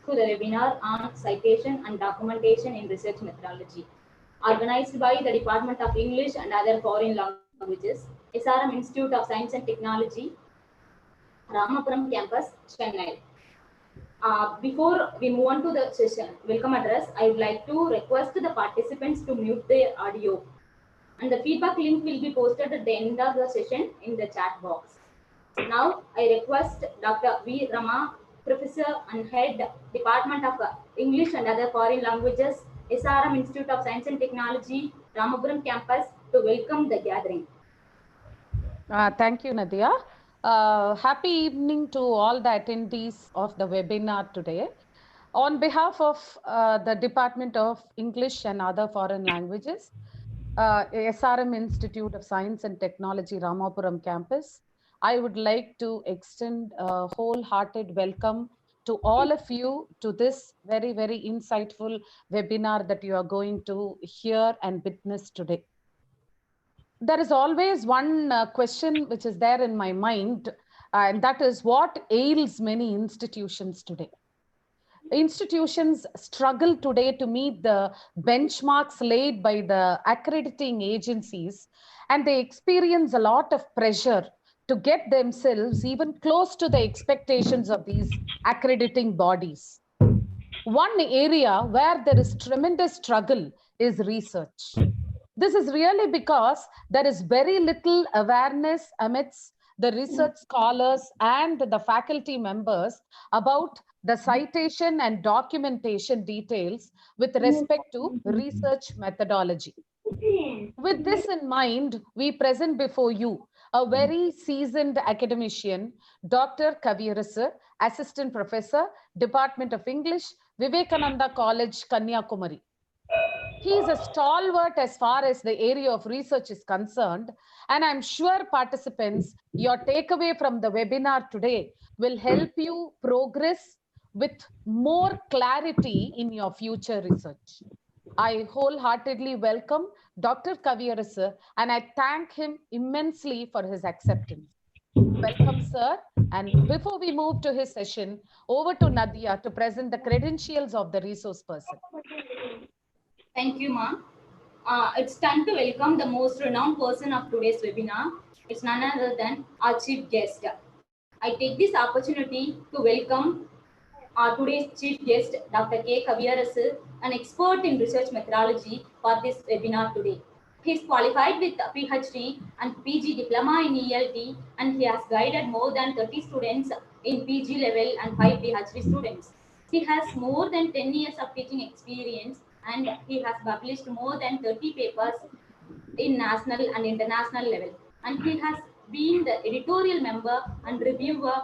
to the webinar on citation and documentation in research methodology, organized by the Department of English and Other Foreign Languages, SRM Institute of Science and Technology, Ramapuram Campus, Chennai. Before we move on to the session welcome address, I would like to request the participants to mute their audio. And the feedback link will be posted at the end of the session in the chat box. Now, I request Dr. V. Rama, Professor and Head, Department of English and Other Foreign Languages, SRM Institute of Science and Technology, Ramapuram Campus, to welcome the gathering. Thank you, Nathiya. Happy evening to all the attendees of the webinar today. On behalf of the Department of English and Other Foreign Languages, SRM Institute of Science and Technology, Ramapuram Campus, I would like to extend a wholehearted welcome to all of you to this very, very insightful webinar that you are going to hear and witness today. There is always one question which is there in my mind, and that is what ails many institutions today. Institutions struggle today to meet the benchmarks laid by the accrediting agencies, and they experience a lot of pressure to get themselves even close to the expectations of these accrediting bodies. One area where there is tremendous struggle is research. This is really because there is very little awareness amidst the research scholars and the faculty members about the citation and documentation details with respect to research methodology. With this in mind, we present before you a very seasoned academician, Dr. Kaviarasu, Assistant Professor, Department of English, Vivekananda College, Kanniyakumari. He is a stalwart as far as the area of research is concerned, and I'm sure participants, your takeaway from the webinar today will help you progress with more clarity in your future research. I wholeheartedly welcome Dr. Kaviarasu, and I thank him immensely for his acceptance. Welcome, sir. And before we move to his session, over to Nathiya to present the credentials of the resource person. Thank you, ma'am. It's time to welcome the most renowned person of today's webinar. It's none other than our chief guest. I take this opportunity to welcome our today's chief guest, Dr.KK Kaviarasu, an expert in research methodology for this webinar today. He is qualified with a PhD and PG diploma in ELT, and he has guided more than 30 students in PG level and 5 PhD students. He has more than 10 years of teaching experience, and he has published more than 30 papers in national and international level. And he has been the editorial member and reviewer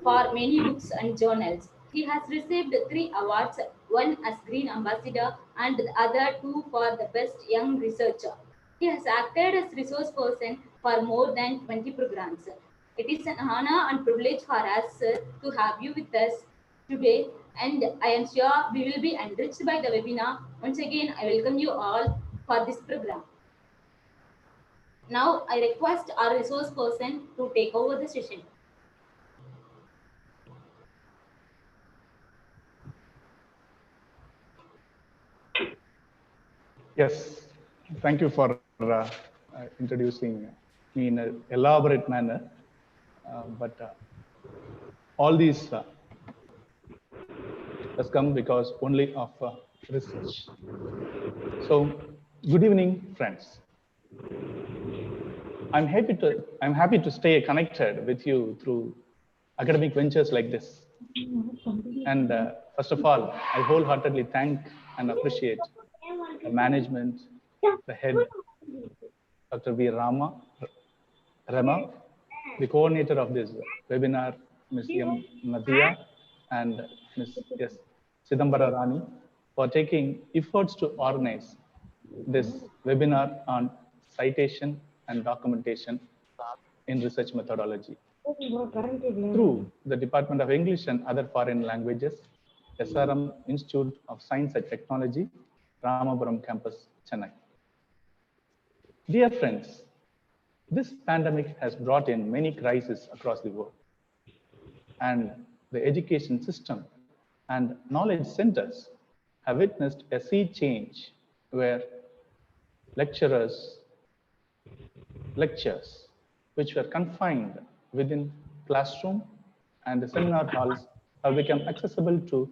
for many books and journals. He has received 3 awards, one as Green Ambassador and the other 2 for the Best Young Researcher. He has acted as resource person for more than 20 programs. It is an honor and privilege for us to have you with us today, and I am sure we will be enriched by the webinar. Once again, I welcome you all for this program. Now, I request our resource person to take over the session. Yes, thank you for introducing me in an elaborate manner. But all these has come because only of research. So, good evening, friends. I'm happy to stay connected with you through academic ventures like this. And first of all, I wholeheartedly thank and appreciate the management, the head, Dr. V. Rama, the coordinator of this webinar, Ms. M. Nathiya, and Ms. S. Chidambara Rani, for taking efforts to organize this webinar on citation and documentation in research methodology. Through the Department of English and Other Foreign Languages, SRM Institute of Science and Technology, Ramapuram Campus, Chennai. Dear friends, this pandemic has brought in many crises across the world, and the education system and knowledge centers have witnessed a sea change where lectures which were confined within classroom and the seminar halls have become accessible to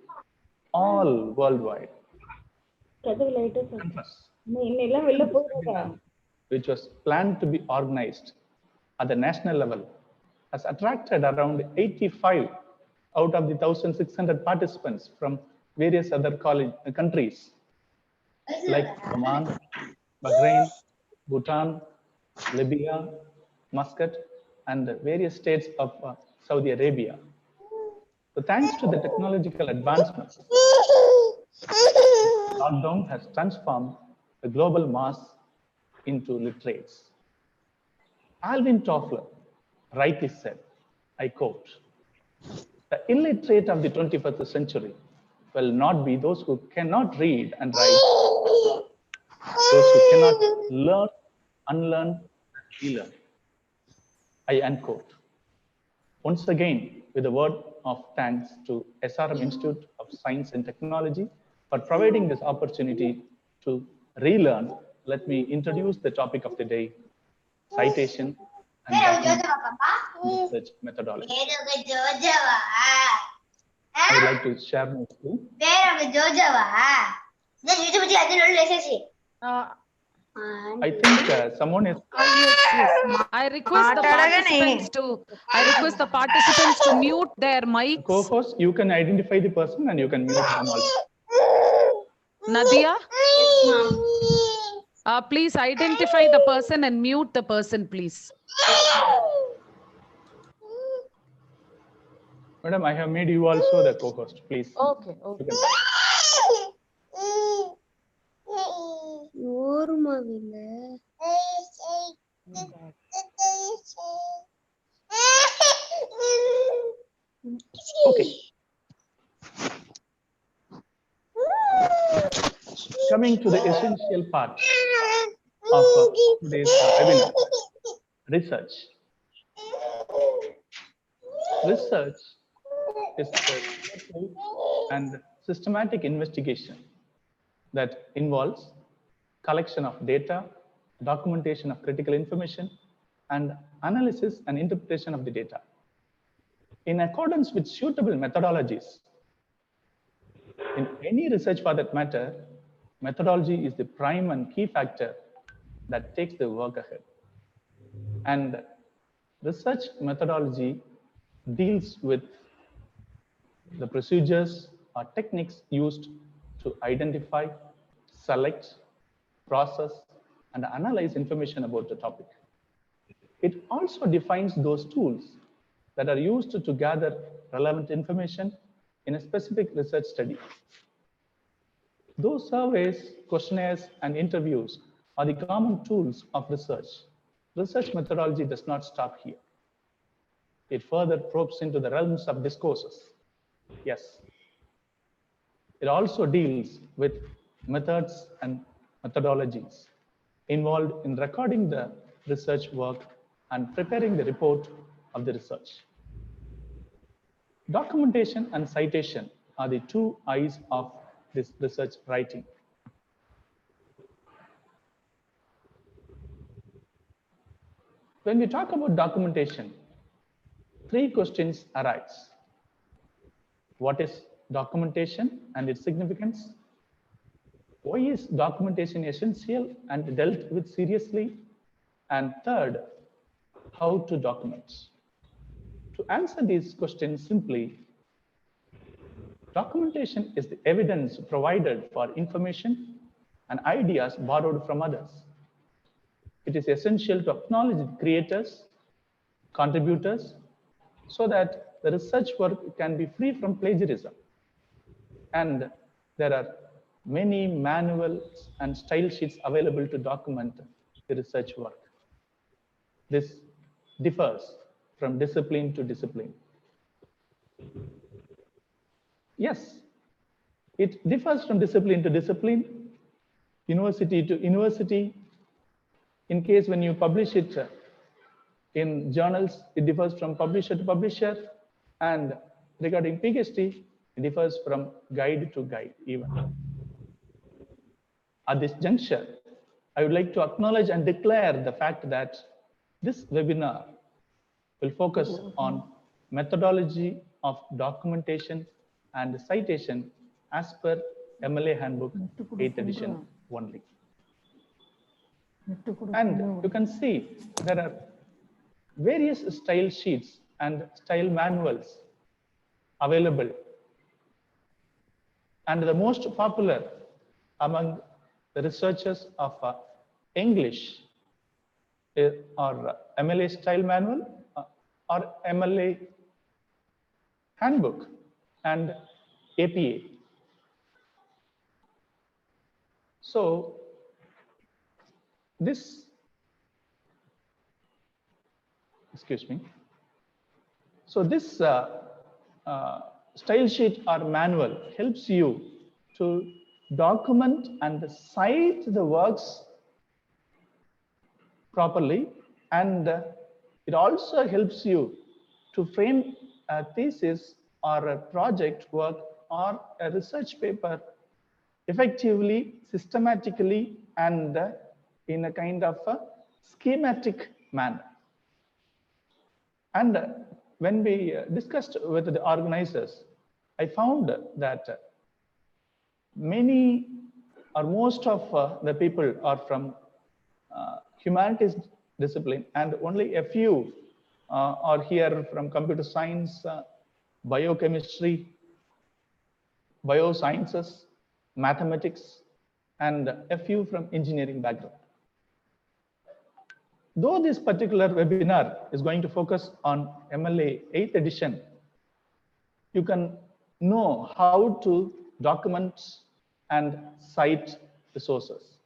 all worldwide. Campus, which was planned to be organized at the national level, has attracted around 85 out of the 1,600 participants from various other countries like Oman, Bahrain, Bhutan, Libya, Muscat, and various states of Saudi Arabia. So thanks to the technological advancements, lockdown has transformed the global mass into literates. Alvin Toffler rightly said, I quote, the illiterate of the 21st century will not be those who cannot read and write, those who cannot learn, unlearn, and relearn. I unquote. Once again, with a word of thanks to SRM Institute of Science and Technology for providing this opportunity to relearn, let me introduce the topic of the day, citation and document research methodology. I would like to share my screen. I think someone is. Yes. I request the participants to mute their mics. Co-host, you can identify the person and you can mute them also. Nathiya, Yes, ma'am. please identify the person and mute the person, please. Madam, I have made you also the co-host, please. Okay. Okay. Coming to the essential part of today's webinar, research. Research is a careful and systematic investigation that involves collection of data, documentation of critical information, and analysis and interpretation of the data. In accordance with suitable methodologies, in any research for that matter, methodology is the prime and key factor that takes the work ahead. And research methodology deals with the procedures or techniques used to identify, select, process, and analyze information about the topic. It also defines those tools that are used to gather relevant information in a specific research study. Those surveys, questionnaires, and interviews are the common tools of research. Research methodology does not stop here. It further probes into the realms of discourses. Yes. It also deals with methods and methodologies involved in recording the research work and preparing the report of the research. Documentation and citation are the two eyes of this research writing. When we talk about documentation, three questions arise. What is documentation and its significance? Why is documentation essential and dealt with seriously? And third, how to document? To answer these questions simply, documentation is the evidence provided for information and ideas borrowed from others. It is essential to acknowledge the creators, contributors, so that the research work can be free from plagiarism. And there are many manuals and style sheets available to document the research work. This differs from discipline to discipline. Yes, it differs from discipline to discipline, university to university. In case when you publish it in journals, it differs from publisher to publisher. And regarding PhD, It differs from guide to guide even. At this juncture, I would like to acknowledge and declare the fact that this webinar will focus on methodology of documentation and citation as per MLA Handbook 8th edition only. And you can see there are various style sheets and style manuals available. And the most popular among the researchers of English or MLA style manual or MLA handbook and APA. So this, excuse me. So this style sheet or manual helps you to document and cite the works properly, and it also helps you to frame a thesis or a project work or a research paper effectively, systematically, and in a kind of a schematic manner. And when we discussed with the organizers, I found that many or most of the people are from humanities discipline, and only a few are here from computer science, biochemistry, biosciences, mathematics, and a few from engineering background. Though this particular webinar is going to focus on MLA 8th edition, you can know how to document and cite the sources.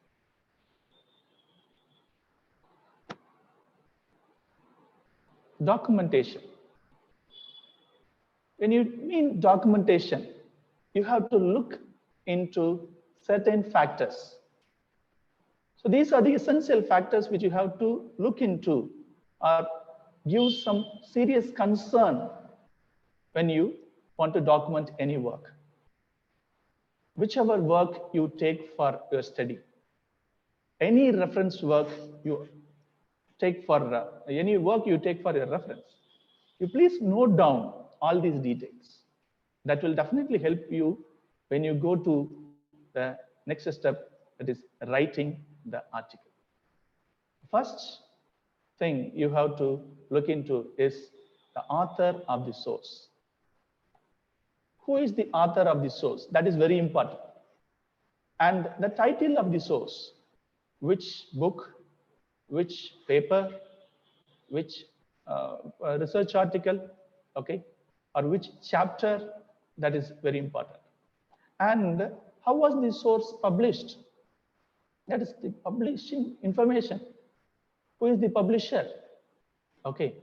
Documentation. When you mean documentation, you have to look into certain factors. So these are the essential factors which you have to look into or give some serious concern when you want to document any work. Whichever work you take for your study, any reference work you take for any work you take for your reference, you please note down all these details. That will definitely help you when you go to the next step, that is writing the article. First thing you have to look into is the author of the source. Who is the author of the source? That is very important. And the title of the source, which book, which paper, which research article, okay, or which chapter, that is very important. And how was the source published? That is the publishing information. Who is the publisher? Okay.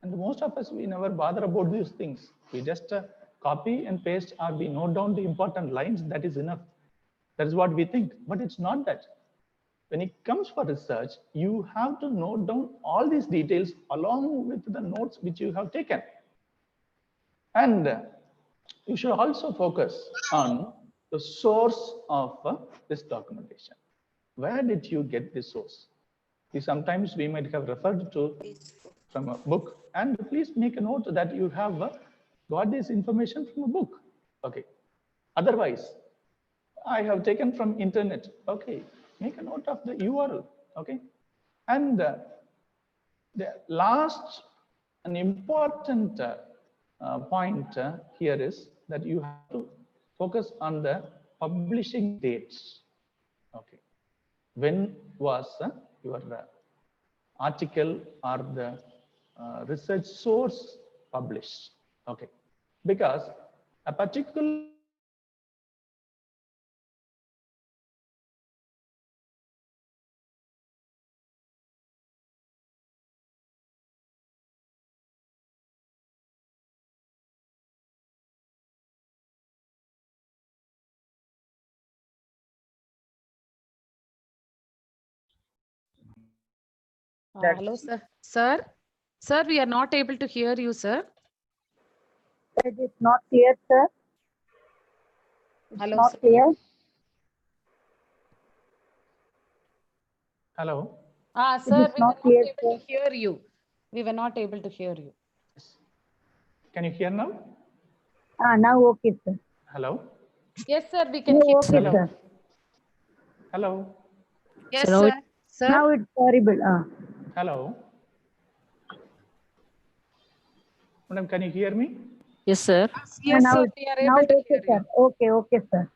And most of us, we never bother about these things. We just copy and paste, or we note down the important lines. That is enough. That is what we think. But it's not that. When it comes for research, you have to note down all these details along with the notes which you have taken. And you should also focus on the source of this documentation. Where did you get this source? Sometimes we might have referred to from a book, and please make a note that you have got this information from a book. Okay. Otherwise, I have taken from internet. Okay. Make a note of the URL. Okay. And the last and important point here is that you have to focus on the publishing dates. Okay. When was your article or the research source published? Okay. Because a particular Hello, sir. Sir, we are not able to hear you, sir. It is not clear, sir. Hello, Not sir. clear. Hello. Sir, is we were not not clear, able sir. to hear you. We were not able to hear you. Can you hear now? Now okay, sir. Hello. Yes, sir, we can No, hear okay, Hello. sir. Hello. Yes, So now sir. Sir? Now it's audible. Hello. Madam, can you hear me? yes, sir. Yes, now sir, it's we are now able to okay, hear sir. you. Okay, okay, sir.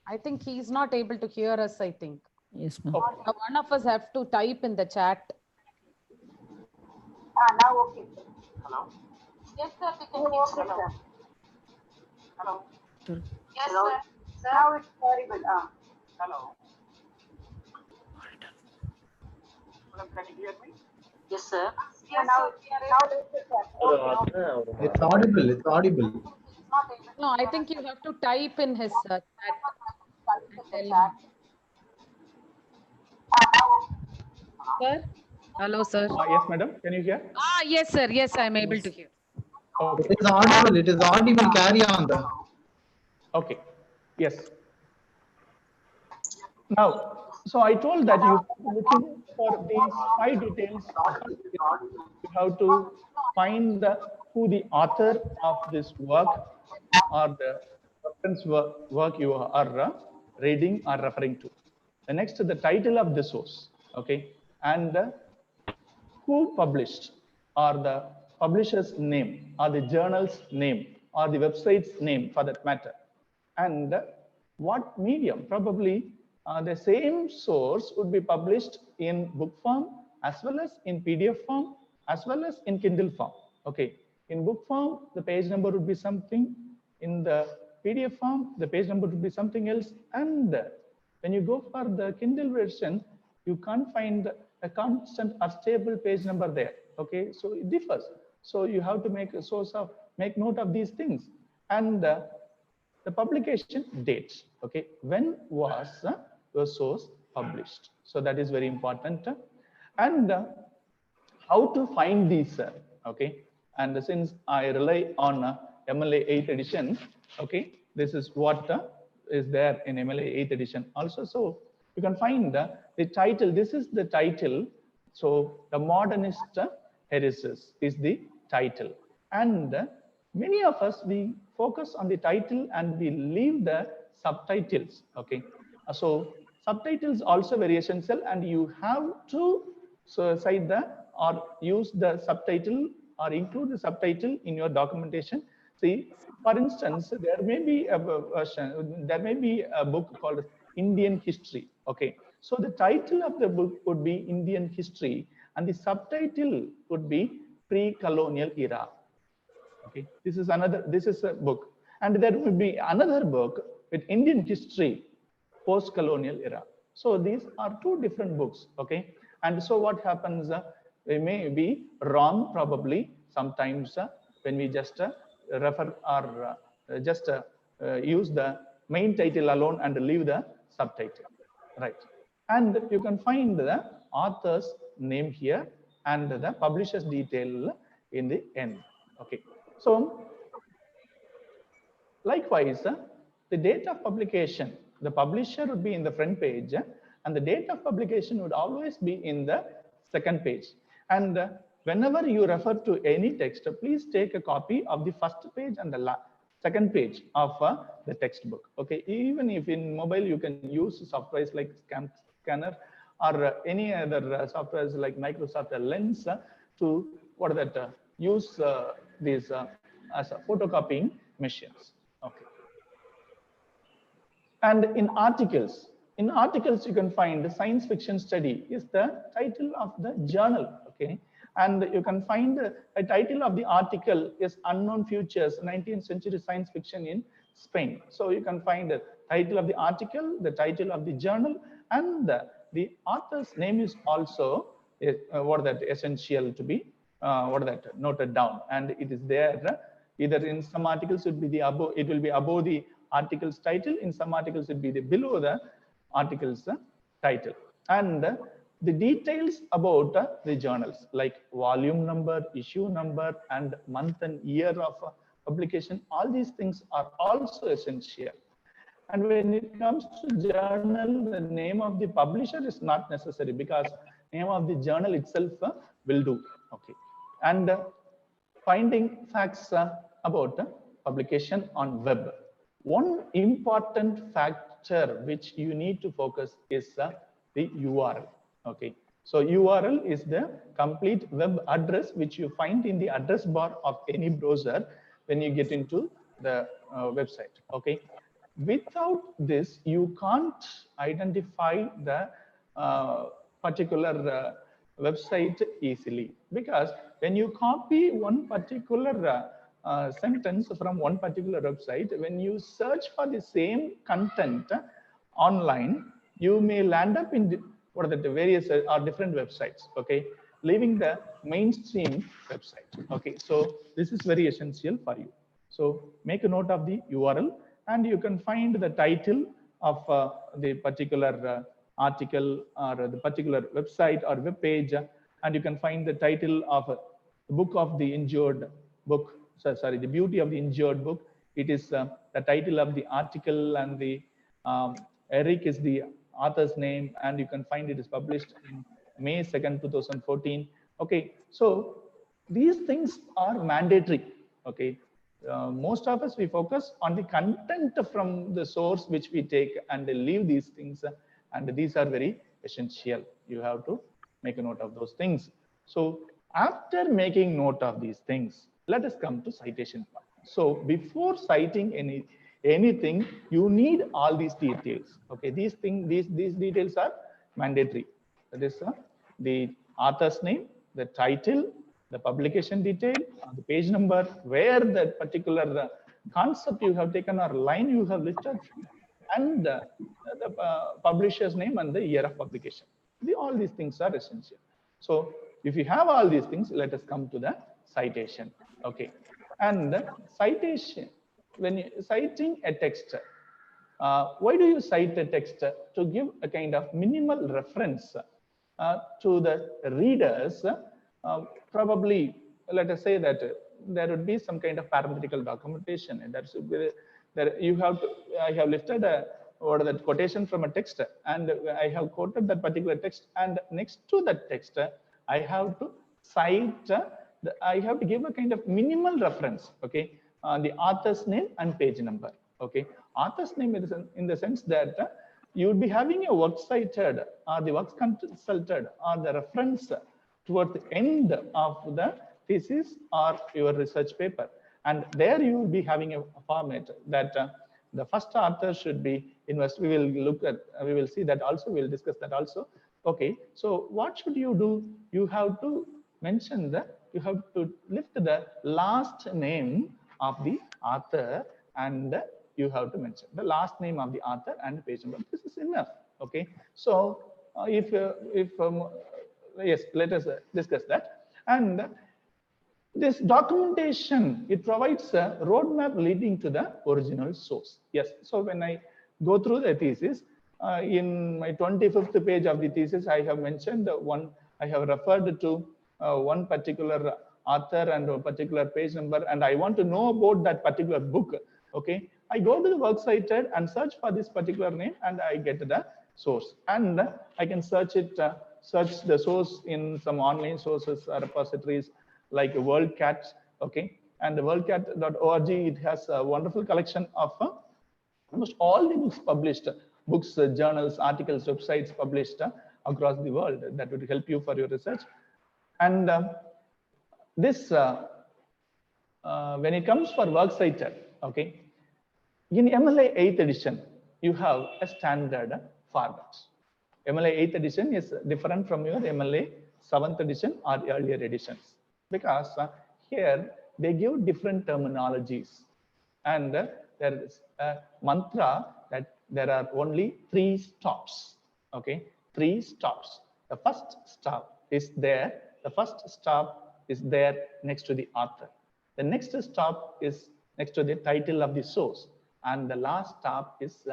I think he's not able to hear us, I think. Yes, ma'am. Okay. One of us have to type in the chat. Now okay, sir. Yes, sir, we can No, hear okay, you. sir. Sir. Yes, sir. Sir? Now it's audible. Hello. Madam, can you hear me? Yes, sir. Now okay, sir. Okay. It's audible. It's audible. No, I think you have to type in his chat. And tell him. Sir? Hello, sir. Yes, madam. Can you hear? Yes, sir. Yes, I'm able to hear. Okay. It is audible. It is audible. Carry on. Okay. Yes. Now, so I told that you looking for these 5 details. You have to find who the author of this work or the reference work you are reading or referring to. The next, the title of the source. Okay, and who published, or the publisher's name, or the journal's name, or the website's name for that matter, and what medium. Probably the same source would be published in book form as well as in PDF form as well as in Kindle form. Okay, in book form the page number would be something, in the PDF form the page number would be something else, and when you go for the Kindle version, you can't find a constant or stable page number there. Okay, so it differs. So you have to make note of these things, and the publication date. Okay, when was your source published? So that is very important, and how to find these. Okay, and since I rely on MLA 8th edition, okay, this is what is there in MLA 8th edition also. So you can find the title. This is the title. So the modernist heresies is the title, and many of us, we focus on the title and we leave the subtitles. Okay, so subtitles also very essential, and you have to cite the or use the subtitle or include the subtitle in your documentation. See, for instance, there may be a version, there may be a book called Indian History. Okay, so the title of the book would be Indian History, and the subtitle would be Pre-Colonial Era. Okay, this is a book, and there will be another book with Indian History, Post-Colonial Era. So these are two different books. Okay, and so what happens, they may be wrong probably sometimes when we just refer or just use the main title alone and leave the subtitle, right? And you can find the author's name here and the publisher's detail in the end. Okay, so likewise, the date of publication, the publisher would be in the front page, and the date of publication would always be in the second page. And whenever you refer to any text, please take a copy of the first page and the second page of the textbook. Okay, even if in mobile you can use softwares like Scanner or any other softwares like Microsoft Lens to what that use these as photocopying machines. Okay. And in articles you can find the science fiction study is the title of the journal. Okay, and you can find a title of the article is Unknown Futures 19th Century Science Fiction in Spain. So you can find the title of the article, the title of the journal, and the author's name is also what that essential to be what that noted down, and it is there either in some articles it will be the above, it will be above the article's title, in some articles it will be the below the article's title, and the details about the journals like volume number, issue number, and month and year of publication, all these things are also essential. And when it comes to journal, the name of the publisher is not necessary because name of the journal itself will do. Okay. And finding facts about publication on web. One important factor which you need to focus is the URL. Okay. So URL is the complete web address which you find in the address bar of any browser when you get into the website. Okay. Without this, you can't identify the particular website easily, because when you copy one particular sentence from one particular website, when you search for the same content online, you may land up in the various or different websites. Okay, leaving the mainstream website. Okay, so this is very essential for you. So make a note of the URL, and you can find the title of the particular article or the particular website or web page, and you can find the title of the book of the injured book. Sorry, the beauty of the injured book. It is the title of the article, and the Eric is the author's name, and you can find it is published in May 2nd, 2014. Okay, so these things are mandatory. Okay, most of us, we focus on the content from the source which we take and leave these things, and these are very essential. You have to make a note of those things. So after making note of these things, let us come to citation part. So before citing anything, you need all these details. Okay, these details are mandatory. That is the author's name, the title, the publication detail, the page number, where that particular concept you have taken or line you have listed, and the publisher's name and the year of publication. All these things are essential. So if you have all these things, let us come to the citation. Okay, and citation, when you're citing a text, why do you cite a text? To give a kind of minimal reference to the readers. Probably, let us say that there would be some kind of parenthetical documentation, and that should be that you have to. I have lifted that quotation from a text, and I have quoted that particular text, and next to that text, I have to cite. I have to give a kind of minimal reference. Okay, the author's name and page number. Okay, author's name is in the sense that you would be having a work cited or the works consulted or the reference towards the end of the thesis or your research paper, and there you will be having a format that the first author should be invested. We will see that also. We'll discuss that also. Okay, so what should you do? You have to mention you have to lift the last name of the author, and you have to mention the last name of the author and page number. This is enough. Okay, so yes, let us discuss that. And this documentation, it provides a roadmap leading to the original source. Yes, so when I go through the thesis, in my 25th page of the thesis, I have mentioned I have referred to one particular author and a particular page number, and I want to know about that particular book. Okay, I go to the works cited and search for this particular name, and I get the source, and I can search the source in some online sources or repositories like WorldCat. Okay, and the worldcat.org, it has a wonderful collection of almost all the books published, journals, articles, websites published across the world. That would help you for your research. And this, when it comes for works cited, okay, in MLA 8th edition, you have a standard format. MLA 8th edition is different from your MLA 7th edition or earlier editions, because here they give different terminologies, and there is a mantra that there are only 3 stops. Okay, 3 stops. The first stop is there. The first stop is there next to the author. The next stop is next to the title of the source, and the last stop is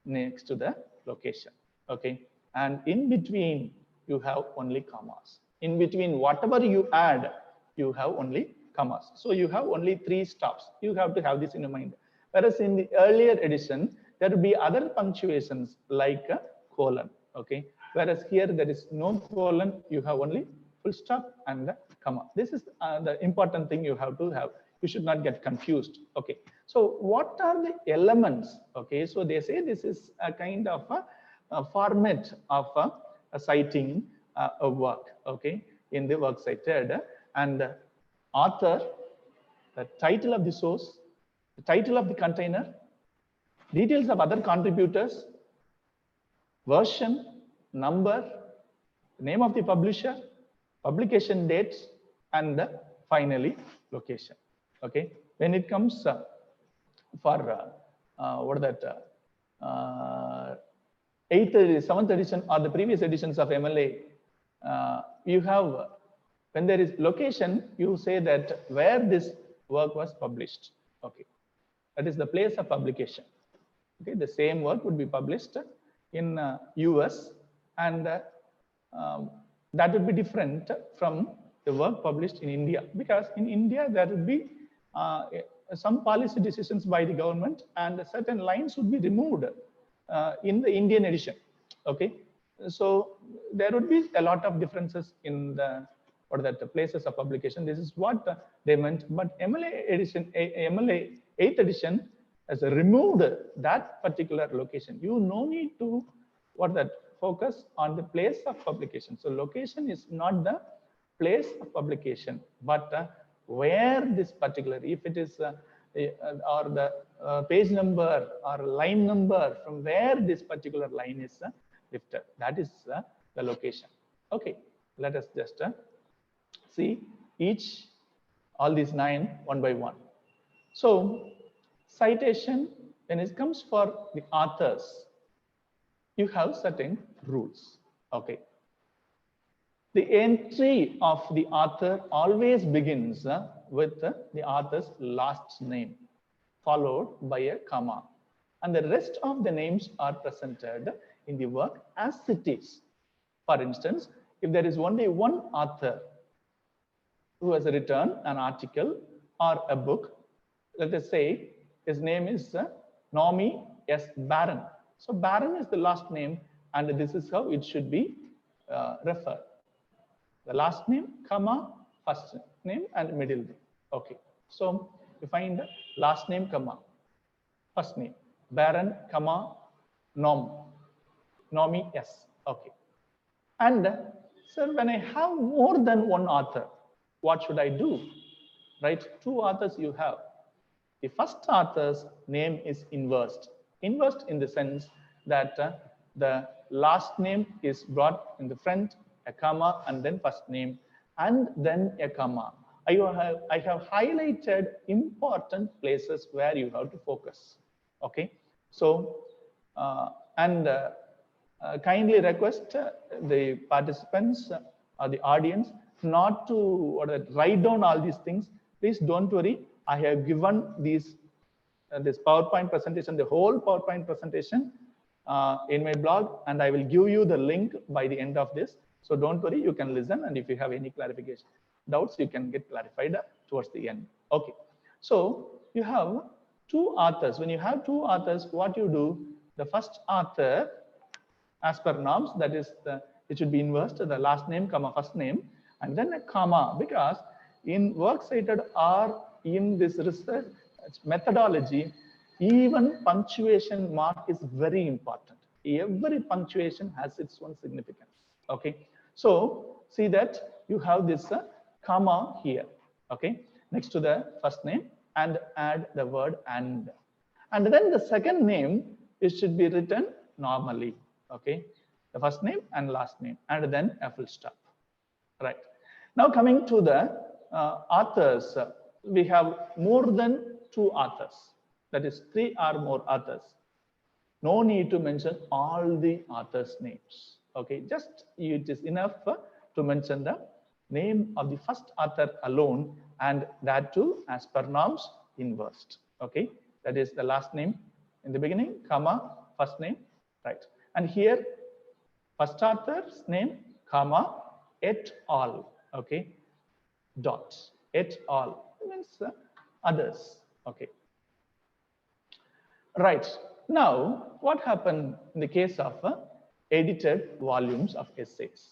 next to the location. Okay, and in between you have only commas. In between whatever you add, you have only commas. So you have only 3 stops. You have to have this in your mind. Whereas in the earlier edition, there will be other punctuations like a colon. Okay, whereas here there is no colon, you have only full stop and a comma. This is the important thing you have to have. You should not get confused. Okay, so what are the elements? Okay, so they say this is a kind of a format of a citing a work. Okay, in the works cited, and author, the title of the source, the title of the container, details of other contributors, version, number, name of the publisher, publication dates, and finally location. Okay, when it comes for what that 8th, 7th edition or the previous editions of MLA, you have, when there is location, you say that where this work was published. Okay, that is the place of publication. Okay, the same work would be published in US, and that would be different from the work published in India, because in India there would be some policy decisions by the government, and certain lines would be removed in the Indian edition. Okay, so there would be a lot of differences in the places of publication. This is what they meant. But MLA edition, MLA 8th edition has removed that particular location. You no need to focus on the place of publication. So location is not the place of publication, but where this particular, if it is or the page number or line number, from where this particular line is lifted, that is the location. Okay, let us just see all these 9 one by one. So citation, when it comes for the authors, you have certain rules. Okay, the entry of the author always begins with the author's last name, followed by a comma, and the rest of the names are presented in the work as it is. For instance, if there is only one author who has written an article or a book, let us say his name is Nomi S. Baron. So Baron is the last name, and this is how it should be referred. The last name, comma, first name, and middle name. Okay, so you find last name, comma, first name, Baron, comma, Nomi S. Okay, and so when I have more than one author, what should I do? Right, 2 authors you have. The first author's name is inversed. Inversed in the sense that the last name is brought in the front, a comma, and then first name, and then a comma. I have highlighted important places where you have to focus. Okay, so kindly request the participants or the audience not to write down all these things. Please don't worry. I have given these this PowerPoint presentation, the whole PowerPoint presentation in my blog, and I will give you the link by the end of this. So don't worry, you can listen, and if you have any clarification doubts, you can get clarified towards the end. Okay, so you have 2 authors. When you have 2 authors, what you do, the first author, as per norms, that is it should be inversed, the last name, comma, first name, and then a comma, because in works cited or in this research methodology, even punctuation mark is very important. Every punctuation has its own significance. Okay, so see that you have this comma here. Okay, next to the first name, and add the word and then the second name, it should be written normally. Okay, the first name and last name, and then a full stop. Right, now coming to the authors, we have more than 2 authors, that is 3 or more authors. No need to mention all the authors' names. Okay, just it is enough to mention the name of the first author alone, and that too as per norms inversed. Okay, that is the last name in the beginning, comma, first name. Right, and here first author's name, comma, et al. Okay, dot, et al. means others. Okay, right. Now, what happened in the case of edited volumes of essays?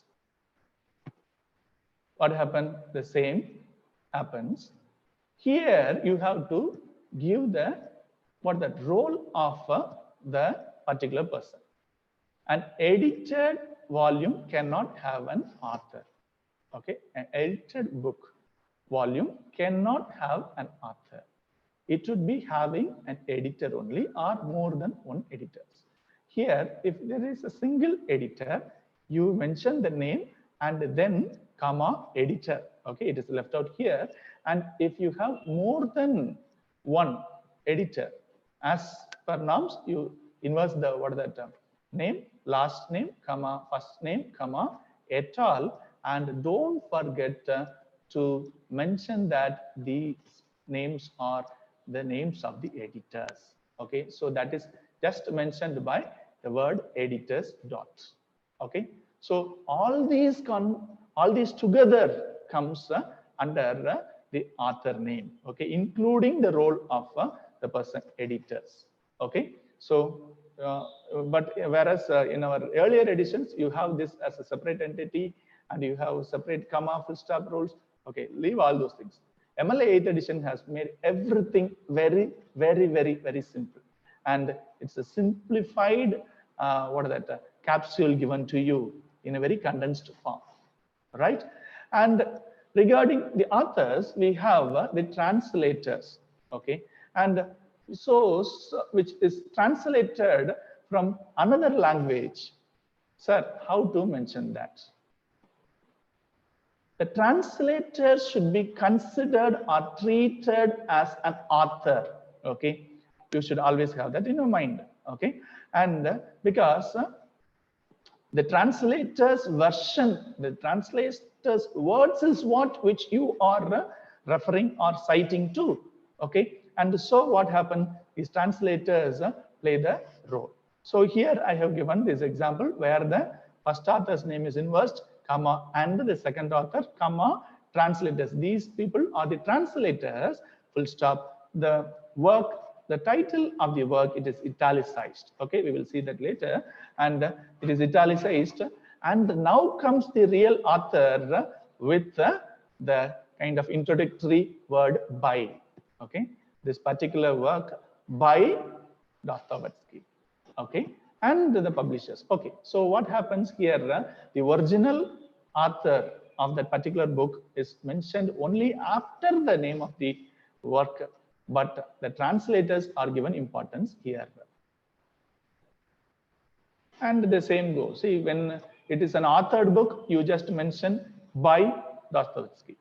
What happened? The same happens. Here you have to give the role of the particular person. An edited volume cannot have an author. Okay, an edited book volume cannot have an author. It should be having an editor only or more than one editor. Here, if there is a single editor, you mention the name and then comma editor. Okay, it is left out here. And if you have more than one editor, as per norms, you inverse the name, last name, comma, first name, comma, et al. And don't forget to mention that these names are the names of the editors. Okay, so that is just mentioned by the word editors dot. Okay, so all these together comes under the author name. Okay, including the role of the person editors. Okay, so but whereas in our earlier editions you have this as a separate entity and you have separate comma, full stop rules. Okay, leave all those things. MLA 8th edition has made everything very, very, very, very simple. And it's a simplified capsule given to you in a very condensed form, right? And regarding the authors, we have the translators, okay? And source which is translated from another language. Sir, how to mention that? The translator should be considered or treated as an author. Okay, you should always have that in your mind. Okay, and because the translator's version, the translator's words is what which you are referring or citing to. Okay, and so what happened is translators play the role. So here I have given this example where the first author's name is inversed, comma, and the second author, comma, translators. These people are the translators, full stop. The work, the title of the work, it is italicized. Okay, we will see that later. And it is italicized. And now comes the real author with the kind of introductory word by. Okay, this particular work by Dostoevsky. Okay, and the publishers. Okay, so what happens here? The original author of that particular book is mentioned only after the name of the work, but the translators are given importance here. And the same goes. See, when it is an authored book, you just mention by Dostoevsky.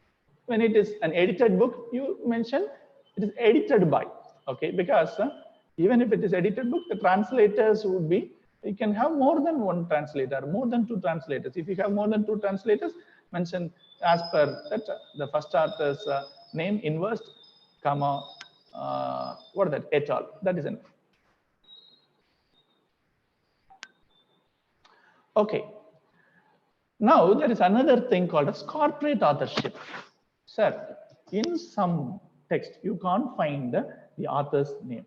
When it is an edited book, you mention it is edited by. Okay, because even if it is edited book, the translators would be, you can have more than one translator, more than two translators. If you have more than two translators, mention as per that the first author's name inversed, comma, et al. That is enough. Okay. Now there is another thing called as corporate authorship. Sir, in some text, you can't find the author's name.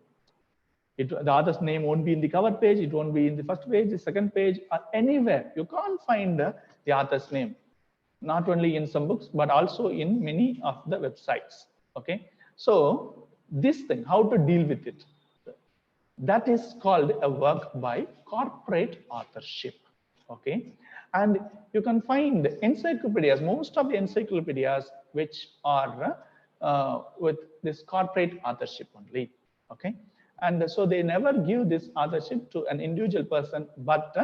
The author's name won't be in the cover page, it won't be in the first page, the second page, or anywhere. You can't find the author's name, not only in some books, but also in many of the websites. Okay, so this thing, how to deal with it? That is called a work by corporate authorship. Okay, and you can find encyclopedias, most of the encyclopedias which are with this corporate authorship only. Okay. And so they never give this authorship to an individual person, but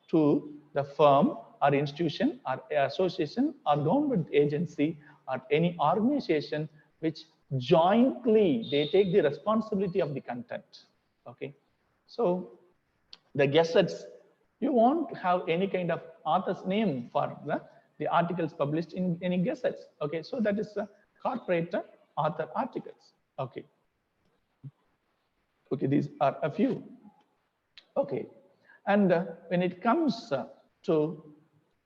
to the firm or institution or association or government agency or any organization which jointly they take the responsibility of the content. Okay, so the gazettes, you won't have any kind of author's name for the articles published in any gazettes. Okay, so that is corporate author articles. Okay. Okay, these are a few. Okay, and when it comes to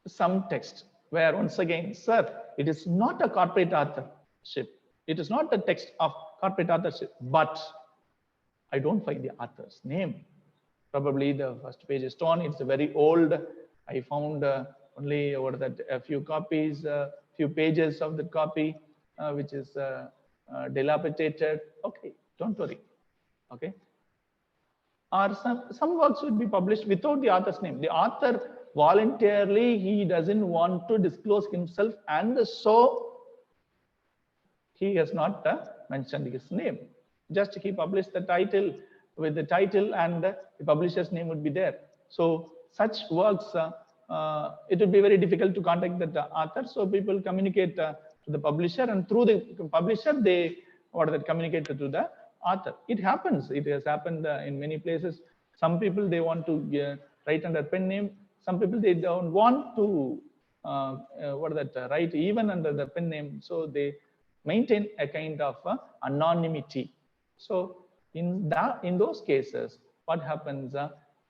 some text, where once again, sir, it is not a corporate authorship. It is not a text of corporate authorship, but I don't find the author's name. Probably the first page is torn. It's very old. I found only over that a few copies, few pages of the copy, which is dilapidated. Okay, don't worry. Okay. Or some works would be published without the author's name. The author voluntarily, he doesn't want to disclose himself, and so he has not mentioned his name. Just he published the title with the title, and the publisher's name would be there. So such works, it would be very difficult to contact the author. So people communicate to the publisher, and through the publisher, they communicate to the author. It happens. It has happened in many places. Some people, they want to write under pen name. Some people, they don't want to write even under the pen name. So they maintain a kind of anonymity. So in those cases, what happens?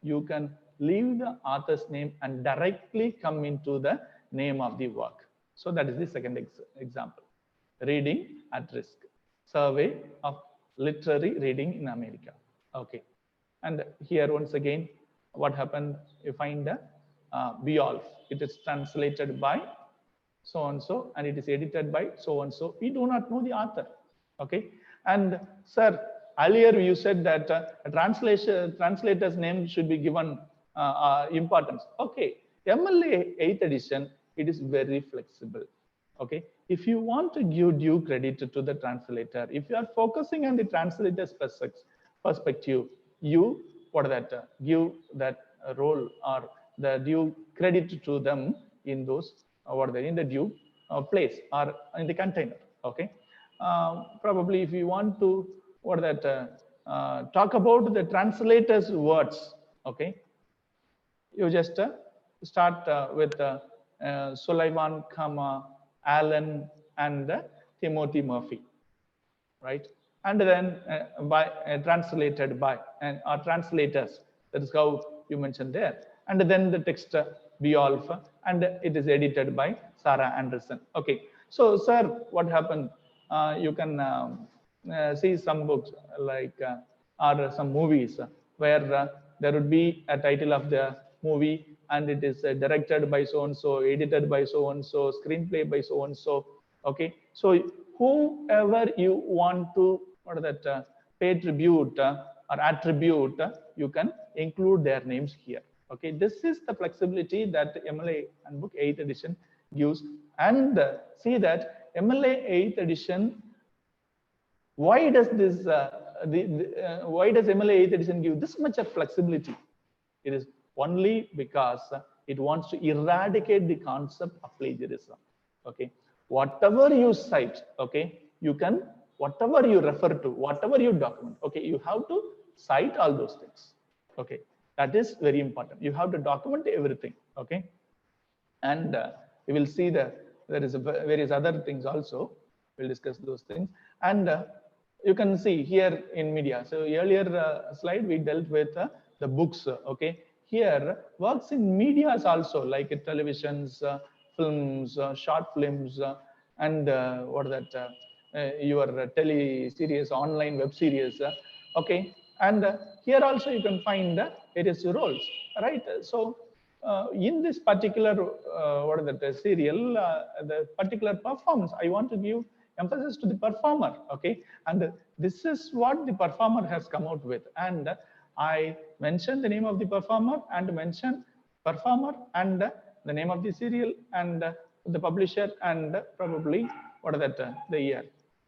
You can leave the author's name and directly come into the name of the work. So that is the second example. Reading at risk. Survey of literary reading in America. Okay. And here once again, what happened? You find the Beowulf. It is translated by so and so, and it is edited by so and so. We do not know the author. Okay. And sir, earlier you said that a translator's name should be given importance. Okay. MLA 8th edition, it is very flexible. Okay. If you want to give due credit to the translator, if you are focusing on the translator's perspective, you give that role or the due credit to them in those in the due place or in the container. Okay. Probably if you want to talk about the translator's words, okay, you just start with Sullivan, Allen, and Timothy Murphy, right? And then translated by or translators. That is how you mentioned there. And then the text Beowulf, and it is edited by Sarah Anderson. Okay. So, sir, what happened? You can see some books like or some movies where there would be a title of the movie, and it is directed by so and so, edited by so and so, screenplay by so and so. Okay. So whoever you want to pay tribute or attribute, you can include their names here. Okay. This is the flexibility that MLA Handbook 8th edition gives. And see that MLA 8th edition, why does this why does MLA 8th edition give this much of flexibility? It is only because it wants to eradicate the concept of plagiarism. Okay. Whatever you cite, okay, you can, whatever you refer to, whatever you document, okay, you have to cite all those things. Okay. That is very important. You have to document everything. Okay. And we will see that there is various other things also. We'll discuss those things. And you can see here in media. So earlier slide, we dealt with the books. Okay. Here, works in medias also, like televisions, films, short films, and your tele-series, online web series. Okay. And here also you can find various roles, right? So in this particular serial, the particular performance, I want to give emphasis to the performer. Okay. And this is what the performer has come out with. And I mentioned the name of the performer and mentioned performer and the name of the serial and the publisher and probably the year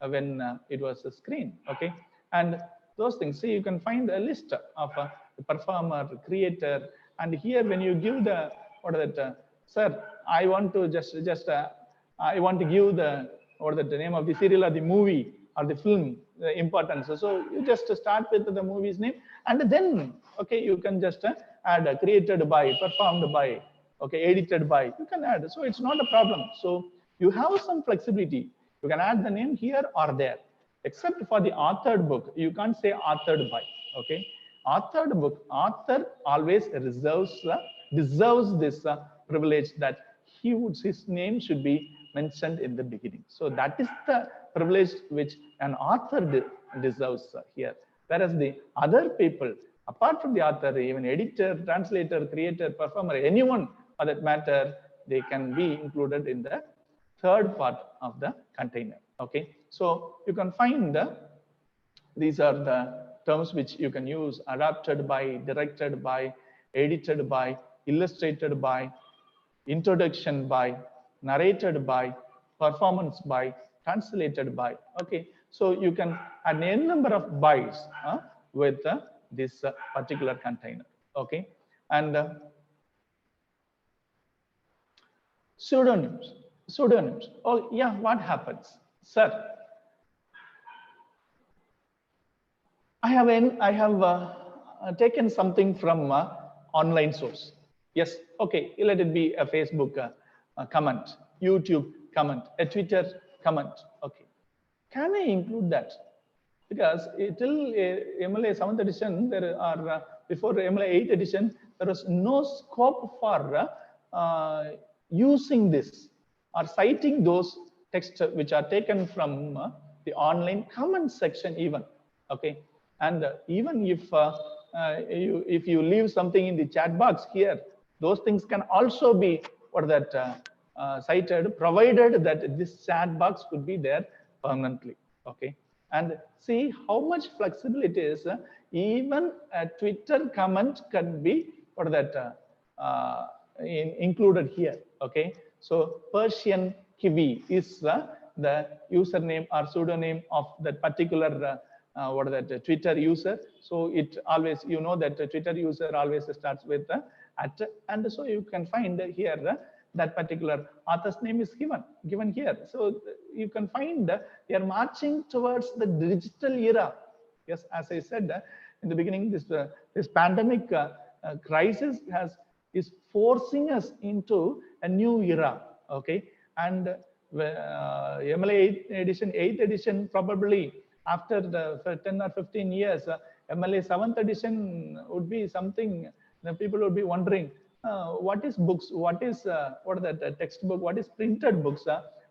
when it was screened. Okay. And those things. See, you can find a list of the performer, creator, and here when you give the sir, I want to I want to give the name of the serial or the movie or the film, the importance. So you just start with the movie's name, and then okay, you can just add created by, performed by, okay, edited by. You can add. So it's not a problem. So you have some flexibility. You can add the name here or there. Except for the authored book, you can't say authored by. Okay, authored book, author always deserves this privilege that his name should be mentioned in the beginning. So that is the privilege which an author deserves here. Whereas the other people, apart from the author, even editor, translator, creator, performer, anyone for that matter, they can be included in the third part of the container. Okay, so you can find these are the terms which you can use: adapted by, directed by, edited by, illustrated by, introduction by, narrated by, performance by, translated by. Okay, so you can add n number of bys with this particular container. Okay, and pseudonyms. Pseudonyms. Oh yeah, what happens, sir? I have taken something from online source. Yes, okay, let it be a Facebook comment, YouTube comment, a Twitter comment. Okay, can I include that? Because till MLA 7th edition, there are before MLA 8th edition, there was no scope for using this or citing those texts which are taken from the online comment section even. Okay, and even if you leave something in the chat box here, those things can also be cited, provided that this chat box could be there permanently. Okay, and see how much flexible it is. Even a Twitter comment can be included here. Okay, so Persian Kiwi is the username or pseudonym of that particular Twitter user. So it always, you know, that the Twitter user always starts with at, and so you can find here that particular author's name is given here. So you can find they are marching towards the digital era. Yes, as I said in the beginning, this pandemic crisis is forcing us into a new era. Okay, and MLA 8th edition probably after the 10 or 15 years, MLA 7th edition would be something that people would be wondering, what is books, what is the textbook, what is printed books.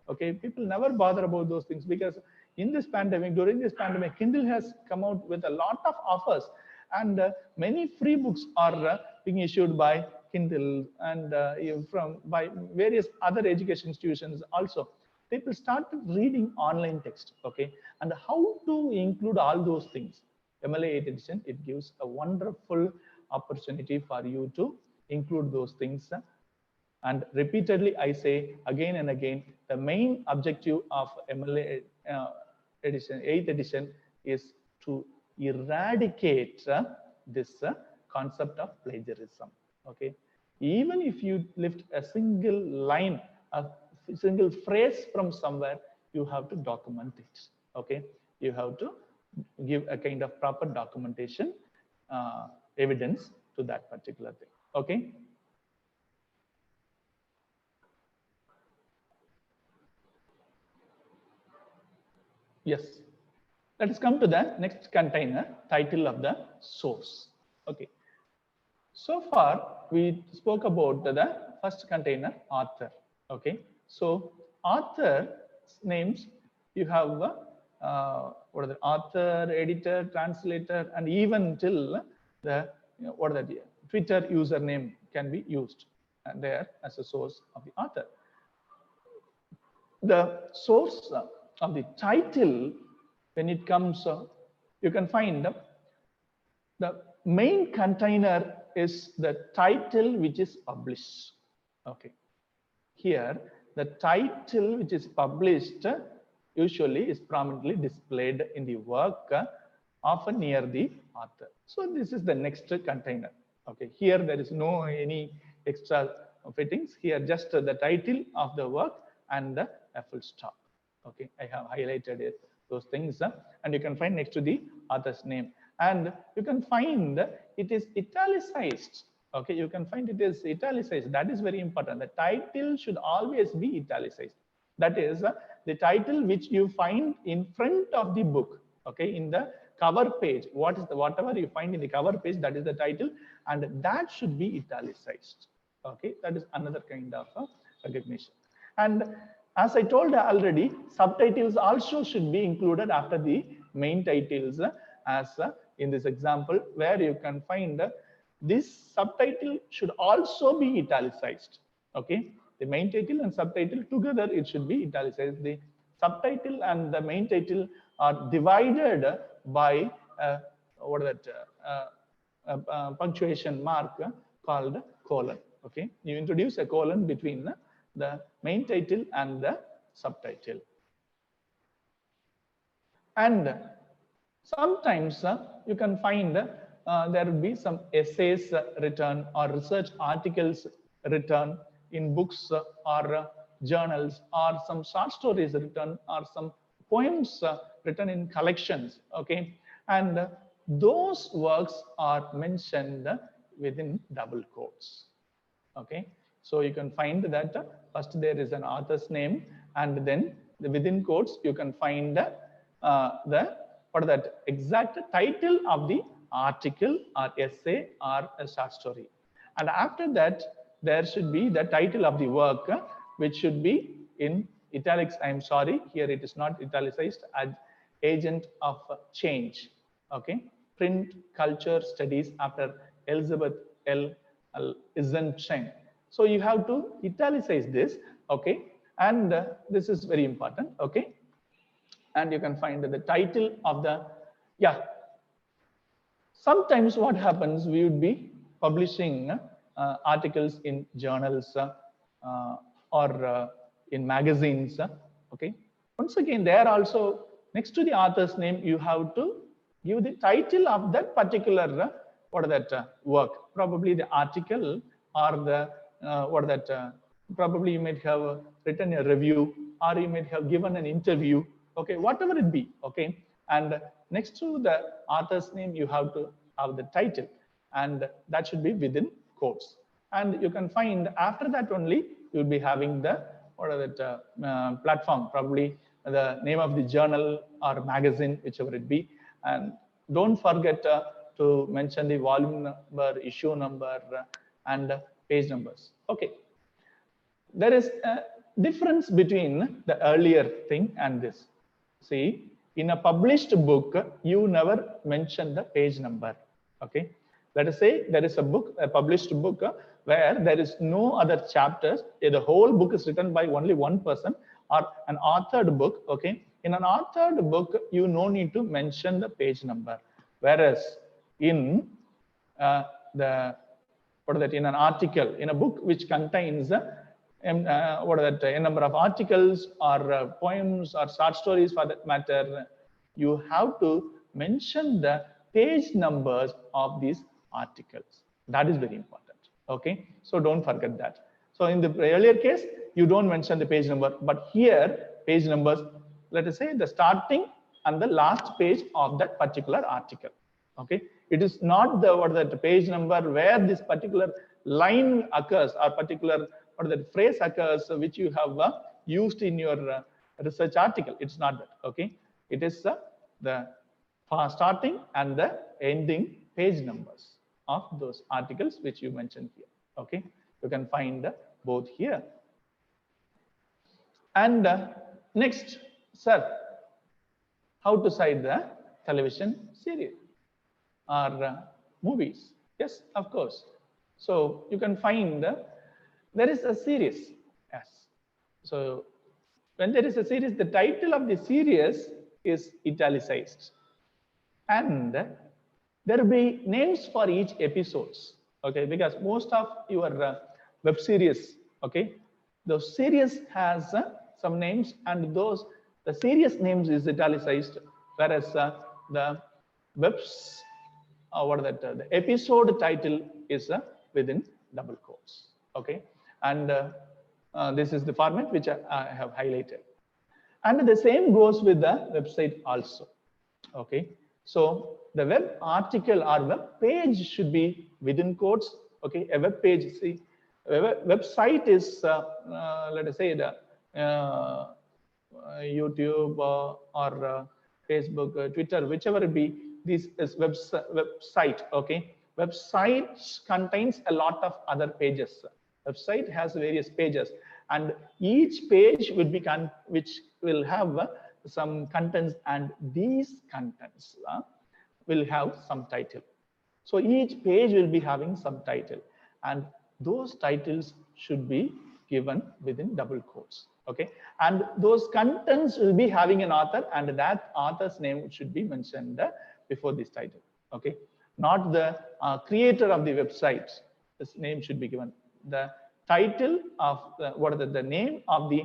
Okay, people never bother about those things, because in this pandemic, during this pandemic, Kindle has come out with a lot of offers, and many free books are being issued by Kindle and by various other education institutions also. People started reading online text. Okay, and how to include all those things? MLA 8th edition, it gives a wonderful opportunity for you to include those things. And repeatedly, I say again and again, the main objective of MLA edition, 8th edition, is to eradicate this concept of plagiarism. Okay, even if you lift a single line, a single phrase from somewhere, you have to document it. Okay, you have to give a kind of proper documentation evidence to that particular thing. Okay. Yes, let us come to the next container, title of the source. Okay, so far we spoke about the first container, author. Okay, so author names, you have what are the author, editor, translator, and even till the Twitter username can be used there as a source of the author. The source of the title, when it comes, you can find the main container is the title which is published. Okay, here the title which is published usually is prominently displayed in the work, often near the author. So this is the next container. Okay, here there is no any extra fittings. Here just the title of the work and a full stop. Okay, I have highlighted it, those things, and you can find next to the author's name, and you can find it is italicized. Okay, you can find it is italicized. That is very important. The title should always be italicized. That is the title which you find in front of the book. Okay, in the cover page, whatever you find in the cover page, that is the title, and that should be italicized. Okay, that is another kind of recognition. And as I told already, subtitles also should be included after the main titles as in this example, where you can find this subtitle should also be italicized. Okay, the main title and subtitle together, it should be italicized. The subtitle and the main title are divided by what is that punctuation mark called colon. Okay, you introduce a colon between the main title and the subtitle. And sometimes you can find there will be some essays written or research articles written in books or journals, or some short stories written, or some poems written in collections. Okay, and those works are mentioned within double quotes. Okay, so you can find that first there is an author's name, and then within quotes you can find the what is that exact title of the article or essay or a short story. And after that, there should be the title of the work, which should be in italics. I'm sorry, here it is not italicized, as Agent of Change. Okay, Print Culture Studies after Elizabeth L. Chen. So you have to italicize this. Okay, and this is very important. Okay, and you can find the title of the, yeah. Sometimes what happens, we would be publishing articles in journals or in magazines. Okay, once again, there also next to the author's name, you have to give the title of that particular what is that work, probably the article, or the what is that probably you might have written a review, or you might have given an interview. Okay, whatever it be. Okay, and next to the author's name, you have to have the title, and that should be within quotes. And you can find after that only you'll be having the what are that platform, probably the name of the journal or magazine, whichever it be. And don't forget to mention the volume number, issue number, and page numbers. Okay, there is a difference between the earlier thing and this. See, in a published book, you never mention the page number. Okay, let us say there is a book, a published book, where there is no other chapters. The whole book is written by only one person, or an authored book. Okay, in an authored book, you no need to mention the page number. Whereas in the what is that, in an article, in a book which contains what is that, a number of articles or poems or short stories for that matter, you have to mention the page numbers of these articles. That is very important. Okay, so don't forget that. So in the earlier case, you don't mention the page number, but here page numbers, let us say the starting and the last page of that particular article. Okay, it is not the what is that page number where this particular line occurs or particular or that phrase occurs which you have used in your research article. It's not that. Okay, it is the starting and the ending page numbers of those articles which you mentioned here. Okay, you can find both here. And next, sir, how to cite the television series or movies? Yes, of course. So you can find there is a series. Yes. So when there is a series, the title of the series is italicized, and there will be names for each episodes. Okay, because most of your web series, okay, the series has some names, and those the series names is italicized, whereas the webs what is that the episode title is within double quotes. Okay, and this is the format which I have highlighted, and the same goes with the website also. Okay, so the web article or web page should be within quotes. Okay, a web page, see, a website is let us say the YouTube or Facebook, Twitter, whichever it be. This is website. Okay, website contains a lot of other pages. Website has various pages, and each page would be which will have some contents, and these contents will have some title. So each page will be having some title, and those titles should be given within double quotes. Okay, and those contents will be having an author, and that author's name should be mentioned before this title. Okay, not the creator of the website. This name should be given. The title of the name of the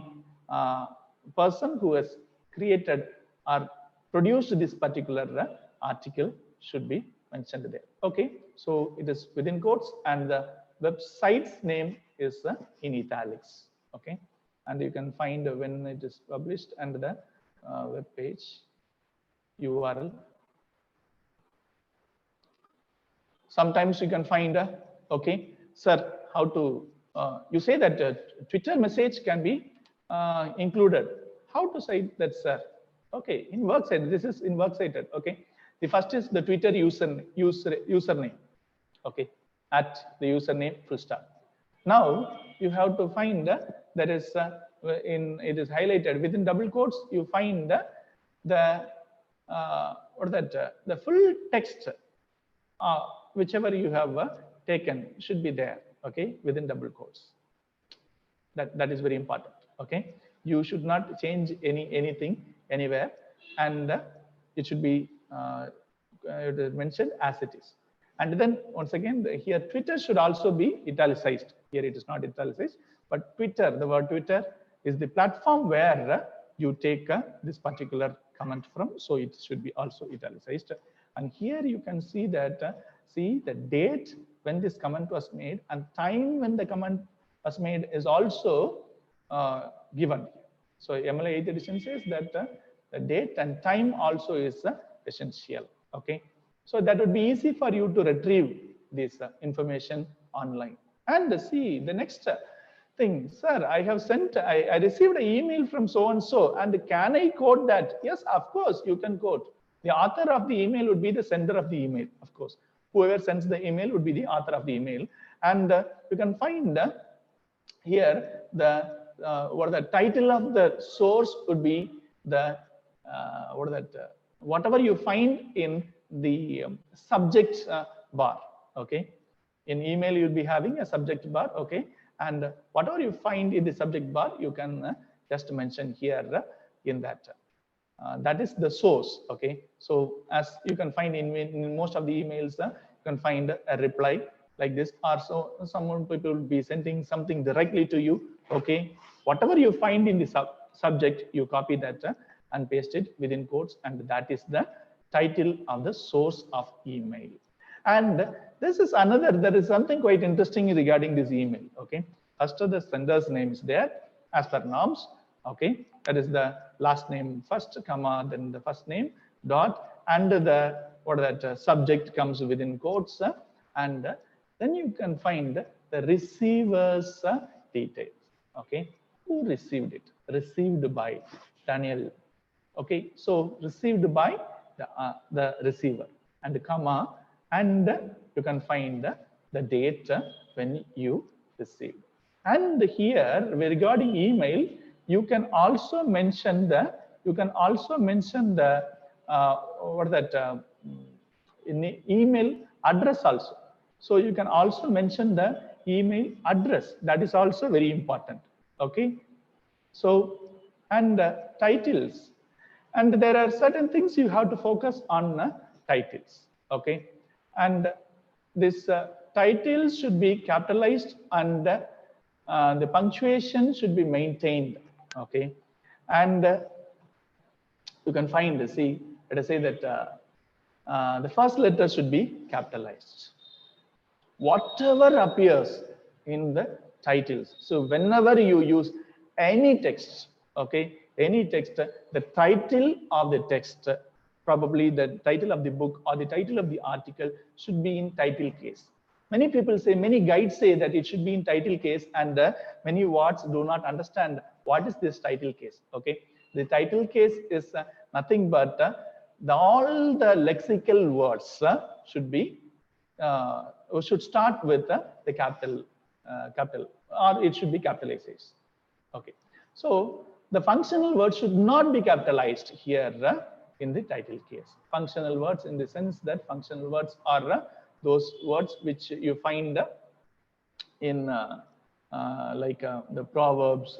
person who has created or produced this particular article should be mentioned there. Okay, so it is within quotes, and the website's name is in italics. Okay, and you can find when it is published and the web page URL. Sometimes you can find okay, sir, how to you say that Twitter message can be included. How to say that, sir? Okay, in works cited, this is in works cited. Okay, the first is the Twitter username. Okay, at the username full stop. Now you have to find that is it is highlighted within double quotes. You find the the full text, whichever you have taken should be there. Okay, within double quotes. That is very important. Okay, you should not change anything anywhere, and it should be mentioned as it is. And then once again here Twitter should also be italicized. Here it is not italicized, but Twitter, the word Twitter is the platform where you take this particular comment from, so it should be also italicized. And here you can see that see the date when this comment was made and time when the comment was made is also given. So MLA 8th edition says that the date and time also is essential. Okay, so that would be easy for you to retrieve this information online. And see the next thing, sir, I have sent, I received an email from so and so, and can I quote that? Yes, of course you can quote. The author of the email would be the sender of the email, of course. Whoever sends the email would be the author of the email, and you can find here the the title of the source would be the whatever you find in the subject bar. Okay, in email you'll be having a subject bar. Okay, and whatever you find in the subject bar you can just mention here in that. That is the source. Okay, so as you can find in most of the emails, you can find a reply like this, or so someone people will be sending something directly to you. Okay, whatever you find in the subject, you copy that and paste it within quotes, and that is the title of the source of email. And this is another, there is something quite interesting regarding this email. Okay, first the sender's name is there as per norms. Okay, that is the last name first, comma, then the first name, dot, and the subject comes within quotes, and then you can find the receiver's details. Okay, who received it? Received by Daniel. Okay, so received by the receiver, and comma, and you can find the date when you received. And here regarding email, you can also mention the in the email address also. So you can also mention the email address. That is also very important. Okay, so and titles, and there are certain things you have to focus on titles. Okay, and this titles should be capitalized, and the punctuation should be maintained. Okay, and you can find, see, let us say that the first letter should be capitalized. Whatever appears in the titles. So whenever you use any text, okay, any text, the title of the text, probably the title of the book or the title of the article should be in title case. Many people say, many guides say that it should be in title case, and many wards do not understand what is this title case. Okay, the title case is nothing but all the lexical words should be should start with the capital, or it should be capitalized. Okay, so the functional word should not be capitalized here in the title case. Functional words in the sense that functional words are those words which you find in the proverbs,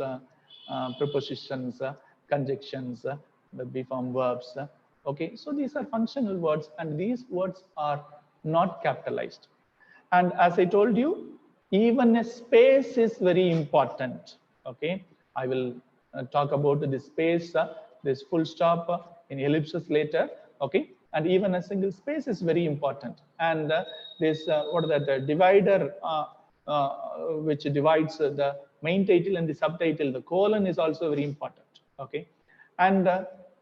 prepositions, conjunctions, the be-form verbs. Okay, so these are functional words, and these words are not capitalized. And as I told you, even a space is very important. Okay, I will talk about this space, this full stop in ellipsis later. Okay, and even a single space is very important. And this what is that divider which divides the main title and the subtitle, the colon, is also very important. Okay, and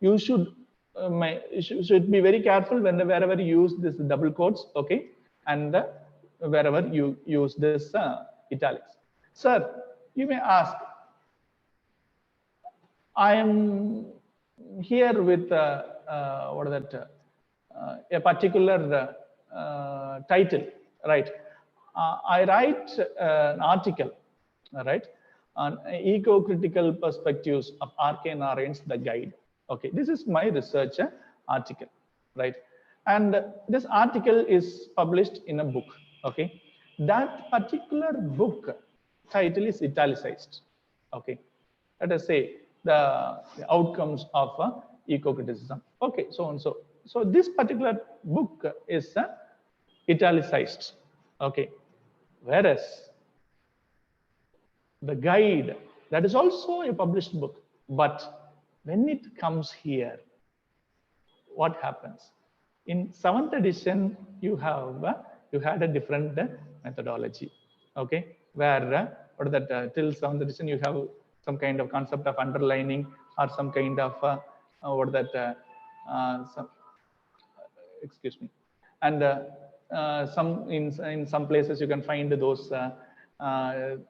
you should be very careful wherever you use this double quotes. Okay, and wherever you use this italics. Sir, you may ask, I am here with what is that a particular title, right? I write an article, right, on eco-critical perspectives of R.K. Narayan's The Guide. Okay, this is my research article, right? And this article is published in a book. Okay, that particular book title is italicized. Okay, let us say the outcomes of eco-criticism. Okay, so and so. So this particular book is italicized. Okay, whereas The Guide, that is also a published book, but when it comes here, what happens? In 7th edition, you had a different methodology. Okay, where what is that till 7th edition you have some kind of concept of underlining, or some kind of what is that excuse me, and some in some places you can find those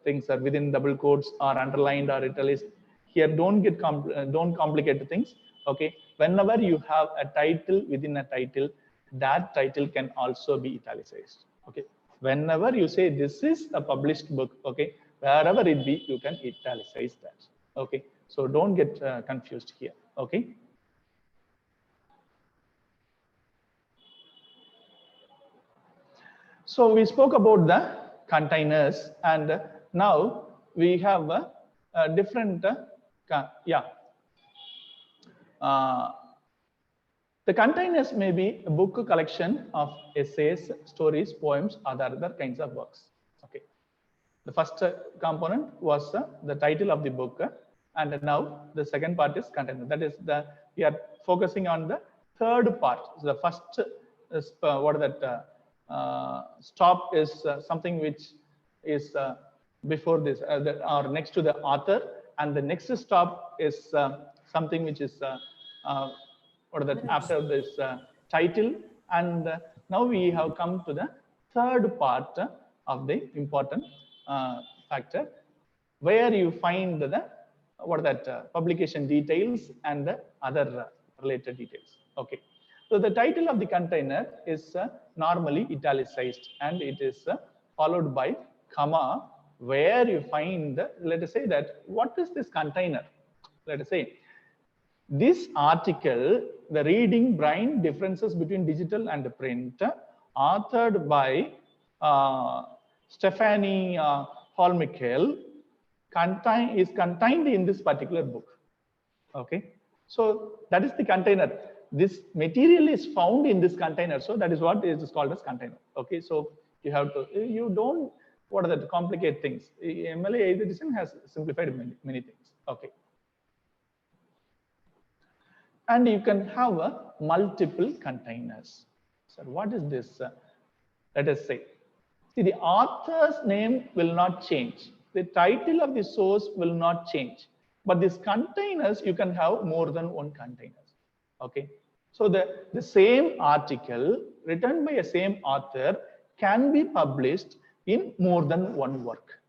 things are within double quotes or underlined or italicized. Here, don't complicate things. Okay, whenever you have a title within a title, that title can also be italicized. Okay, whenever you say this is a published book, okay, wherever it be, you can italicize that. Okay, so don't get confused here. Okay. So we spoke about the containers, and now we have a different the containers may be a book collection of essays, stories, poems, or other kinds of works. Okay, the first component was the title of the book, and now the second part is container. That is we are focusing on the third part. So the first is what is that stop is something which is before this or next to the author, and the next stop is something which is what is that after this title. And now we have come to the third part of the important factor, where you find the what is that publication details and the other related details. Okay, so the title of the container is normally italicized, and it is followed by comma, where you find let us say that what is this container. Let us say this article, the reading brain differences between digital and print, authored by Stephanie Holmichael, is contained in this particular book. Okay, so that is the container. This material is found in this container, so that is what is called as container. Okay, so you have to, you don't what are the complicate things. MLA 8th edition has simplified many things. Okay, and you can have multiple containers. So what is this? Let us say, see, the author's name will not change. The title of the source will not change. But these containers, you can have more than one container. Okay, so the same article written by a same author can be published in more than one work.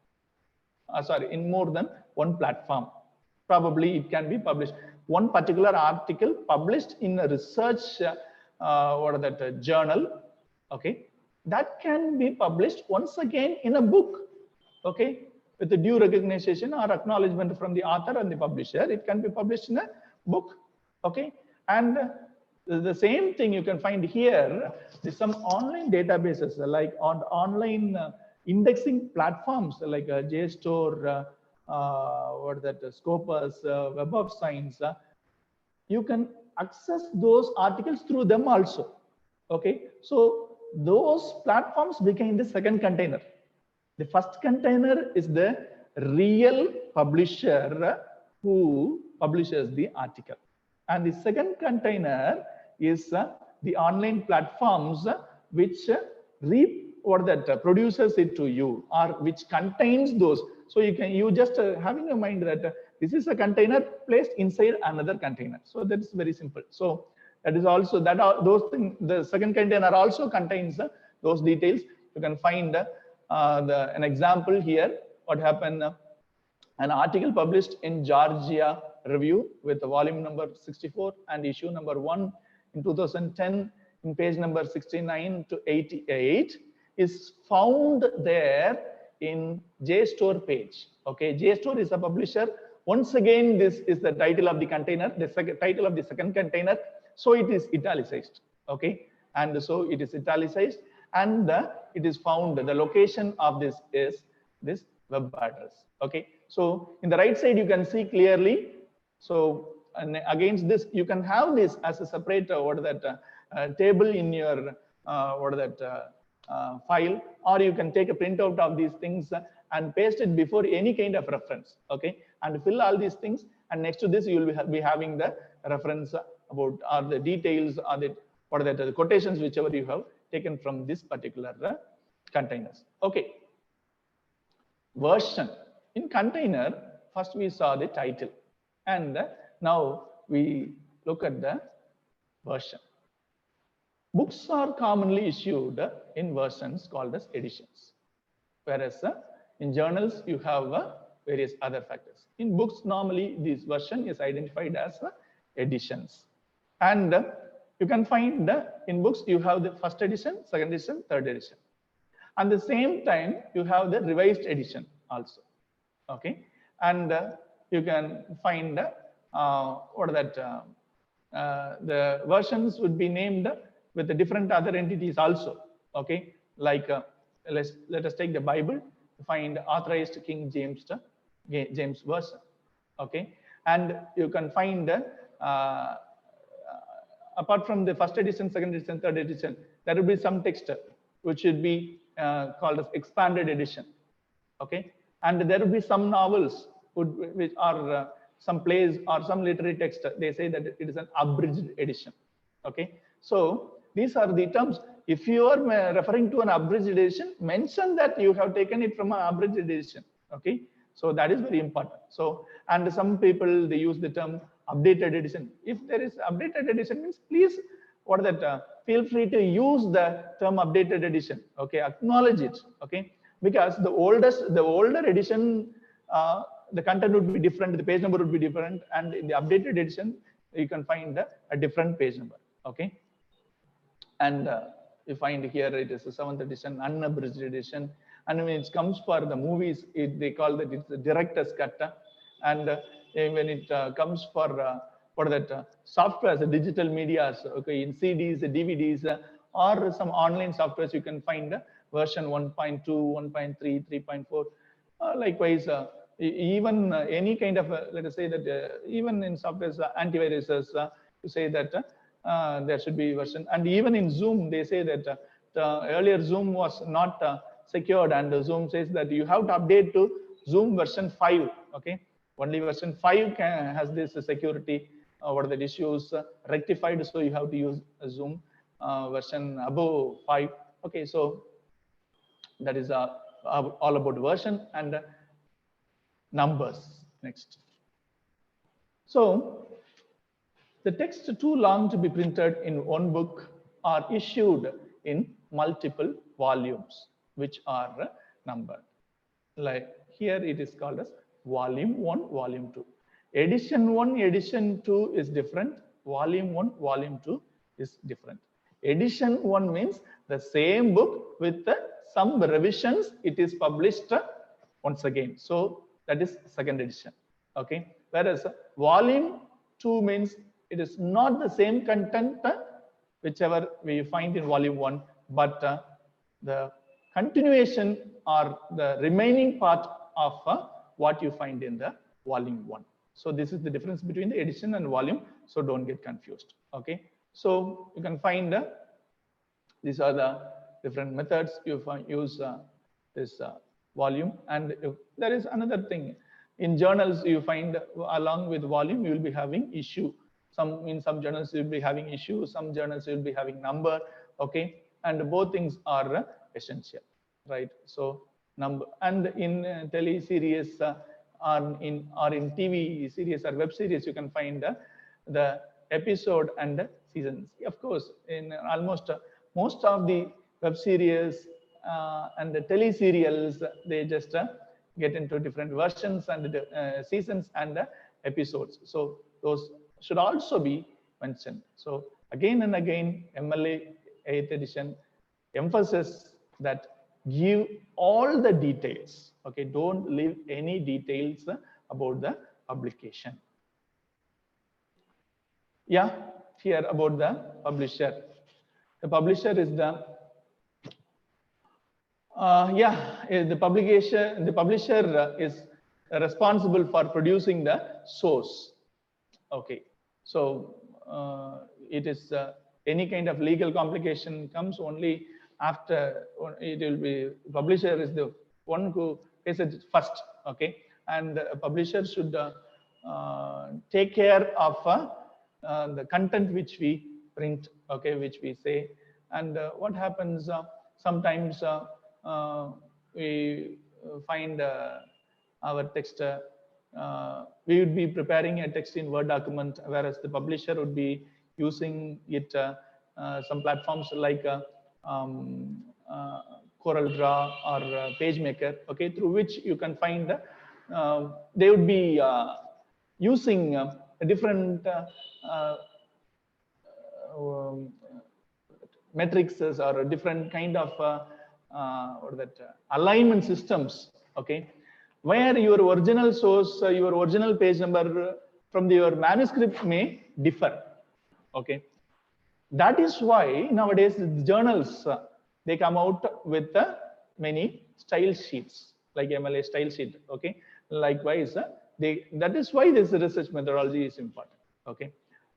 In more than one platform. Probably it can be published. One particular article published in a research journal. Okay, that can be published once again in a book. Okay, with the due recognition or acknowledgement from the author and the publisher, it can be published in a book. Okay, and The same thing you can find here. There's some online databases like on online indexing platforms like JSTOR, what that Scopus, Web of Science. You can access those articles through them also. Okay, so those platforms became the second container. The first container is the real publisher who publishes the article, and the second container is the online platforms which produces it to you, or which contains those. So you just have in your mind that this is a container placed inside another container. So that is very simple. So that is also that those things. The second container also contains those details. You can find an example here. What happened? An article published in Georgia Review with the volume number 64 and issue number 1 in 2010 in page number 69 to 88 is found there in JSTOR page. Okay, JSTOR is a publisher. Once again, this is the title of the container, the title of the second container. So it is italicized. Okay, and so it is italicized, and it is found. The location of this is this web address. Okay, so in the right side you can see clearly. So and against this you can have this as a separate table in your file, or you can take a printout of these things and paste it before any kind of reference. Okay, and fill all these things, and next to this you will be having the reference about or the details or the quotations whichever you have taken from this particular containers. Okay, version in container. First we saw the title, and now we look at the version. Books are commonly issued in versions called as editions, whereas in journals you have various other factors. In books, normally this version is identified as editions, and you can find in books you have the first edition, second edition, third edition. At the same time, you have the revised edition also. Okay, and you can find the versions would be named with the different other entities also. Okay, like let us take the Bible. Find authorized King James version. Okay, and you can find apart from the first edition, second edition, third edition, there will be some text which should be called as expanded edition. Okay, and there will be some novels which are some plays or some literary text. They say that it is an abridged edition. Okay, so these are the terms. If you are referring to an abridged edition, mention that you have taken it from an abridged edition. Okay, so that is very important. So, and some people they use the term updated edition. If there is updated edition, means please feel free to use the term updated edition. Okay, acknowledge it. Okay, because the older edition, the content would be different, the page number would be different, and in the updated edition you can find a different page number. Okay, and you find here it is the 7th edition, unabridged edition, and when it comes for the movies, they call that it's the director's cut, and when it comes for software, the digital media, okay, in CDs, DVDs, or some online softwares, you can find version 1.2, 1.3, 3.4. Likewise, even any kind of let us say that even in software antiviruses, you say that there should be version. And even in Zoom, they say that earlier Zoom was not secured, and Zoom says that you have to update to Zoom version 5. Okay, only version 5 has this security issues rectified, so you have to use a Zoom version above 5. Okay, so that is all about version and numbers. Next. So the text too long to be printed in one book are issued in multiple volumes, which are numbered. Like here it is called as volume 1, volume 2. Edition 1, edition 2 is different. Volume 1, volume 2 is different. Edition 1 means the same book with some revisions. It is published once again. So that is second edition. Okay. Whereas volume 2 means It is not the same content whichever we find in volume 1, but the continuation or the remaining part of what you find in the volume 1. So this is the difference between the edition and volume, so don't get confused. Okay, so you can find these are the different methods you use this volume. And there is another thing, in journals you find along with volume you will be having issue. In some journals you will be having issue, some journals you will be having number. Okay, and both things are essential, right? So number, and in tele series or in TV series or web series you can find the episode and seasons. Of course, in almost most of the web series and the tele serials, they just get into different versions and seasons and episodes. So those should also be mentioned. So again and again, MLA 8th edition emphasis that give all the details. Okay, don't leave any details about the publication. Yeah, here about the publisher. The publisher is the the publisher is responsible for producing the source. Okay, so it is any kind of legal complication comes only after. It will be, publisher is the one who faces it first. Okay, and a publisher should take care of the content which we print. Okay, which we say. And what happens sometimes we find our text, we would be preparing a text in Word document, whereas the publisher would be using it some platforms like CorelDRAW or PageMaker, okay, through which you can find they would be using different matrices or different kind of alignment systems. Okay, where your original source, your original page number from your manuscript may differ. Okay, that is why nowadays the journals they come out with many style sheets like MLA style sheet. Okay, likewise that is why this research methodology is important. Okay,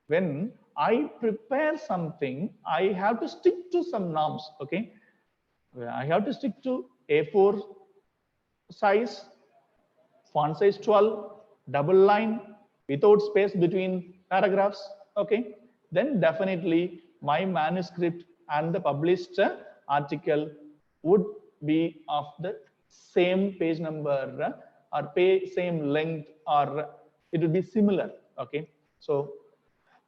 when I prepare something, I have to stick to some norms. Okay, I have to stick to A4 size, font size 12, double line, without space between paragraphs. Okay, then definitely my manuscript and the published article would be of the same page number or same length, or it will be similar. Okay, so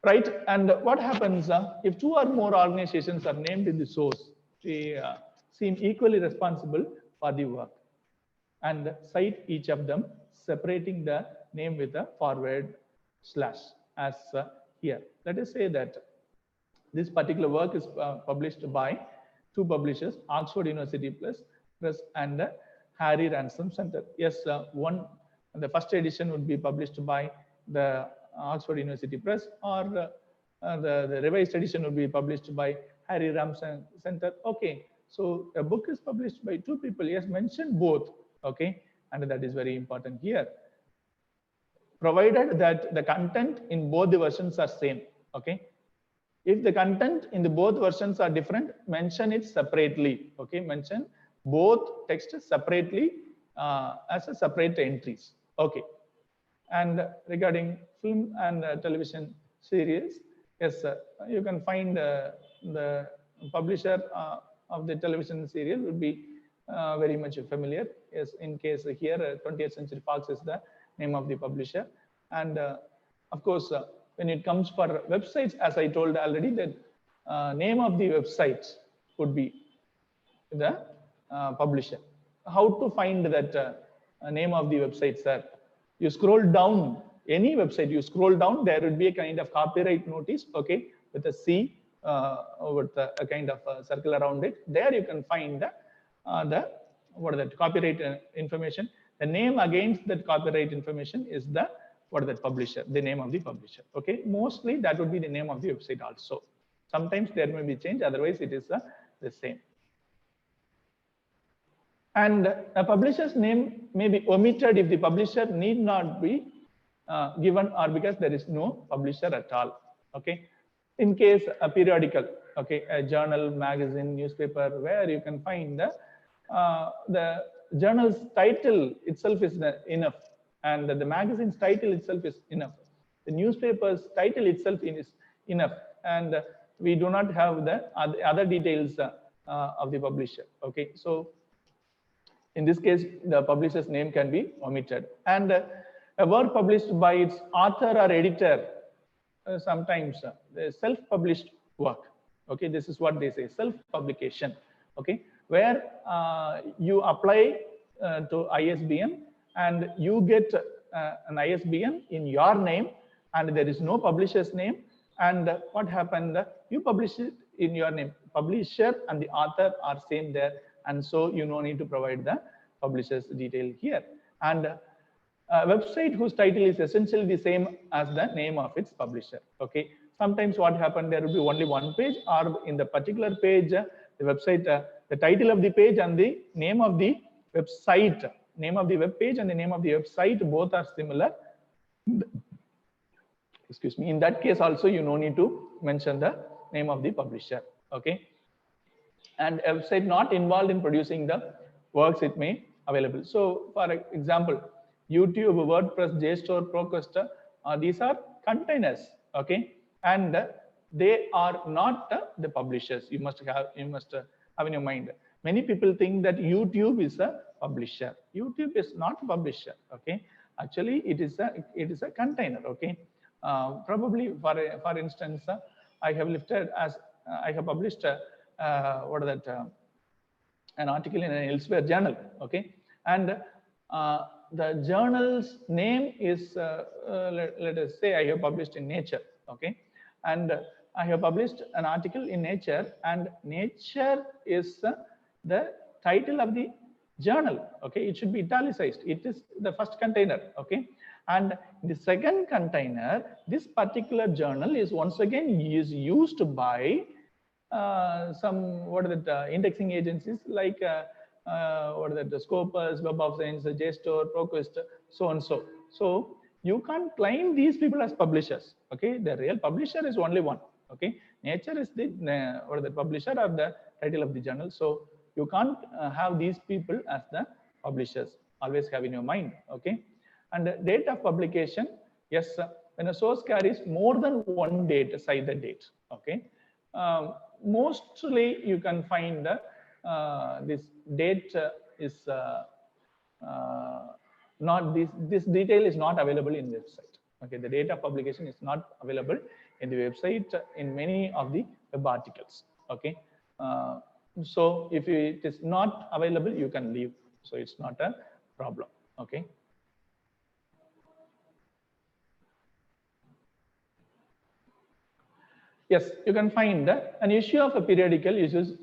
right, and what happens if two or more organizations are named in the source, they seem equally responsible for the work and cite each of them, separating the name with a forward slash as here. Let us say that this particular work is published by two publishers, Oxford University Press and Harry Ransom Center. Yes, the first edition would be published by the Oxford University Press, or the revised edition would be published by Harry Ransom Center. Okay, so a book is published by two people. Yes, mention both. Okay, and that is very important here, provided that the content in both the versions are same. Okay, if the content in the both versions are different, mention it separately. Okay, mention both texts separately as a separate entries. Okay, and regarding film and television series, yes, you can find the publisher of the television serial would be very much familiar. Yes, in case here 20th Century Fox is the name of the publisher. And of course, when it comes for websites, as I told already, that name of the website would be the publisher. How to find that name of the website, sir? You scroll down, any website, you scroll down, there would be a kind of copyright notice, okay, with a C with a kind of circle around it. There you can find the copyright information. The name against that copyright information is the what is that publisher, the name of the publisher. Okay, mostly that would be the name of the website also. Sometimes there may be change, otherwise it is the same. And a publisher's name may be omitted if the publisher need not be given, or because there is no publisher at all. Okay, in case a periodical, okay, a journal, magazine, newspaper, where you can find the journal's title itself is enough, and the magazine's title itself is enough, the newspaper's title itself is enough, and we do not have the other details of the publisher. Okay, so in this case, the publisher's name can be omitted. And a work published by its author or editor, sometimes the self-published work. Okay, this is what they say, self-publication. Okay, where you apply to ISBN and you get an ISBN in your name, and there is no publisher's name. And what happened? You publish it in your name. Publisher and the author are same there, and so you no need to provide the publisher's detail here. And a website whose title is essentially the same as the name of its publisher. Okay, sometimes what happened, there will be only one page, or in the particular page, the website, the title of the page and the name of the website, name of the web page and the name of the website, both are similar. Excuse me. In that case also, you no need to mention the name of the publisher. Okay, and a website not involved in producing the works it may available. So for example, YouTube, WordPress, JSTOR, ProQuest, these are containers. Okay, and they are not the publishers. You must have in your mind. Many people think that YouTube is a publisher. YouTube is not a publisher. Okay, actually it is a container. Okay, probably for instance, I have lifted as I have published what is that an article in an elsewhere journal. Okay, and the journal's name is let us say I have published in Nature. Okay, and I have published an article in Nature, and Nature is the title of the journal. Okay, it should be italicized. It is the first container. Okay, and the second container, this particular journal is once again used by some indexing agencies like the Scopus, Web of Science, JSTOR, ProQuest, so and so. So you can't claim these people as publishers. Okay, the real publisher is only one. Okay, Nature is the publisher of the title of the journal. So you can't have these people as the publishers. Always have in your mind. Okay, and the date of publication. Yes, when a source carries more than one date, aside the date. Okay, mostly you can find this date is not this detail is not available in the website. Okay, the date of publication is not available in the website in many of the web articles. Okay, so if it is not available, you can leave. So it's not a problem. Okay. Yes, you can find an issue of a periodical issues.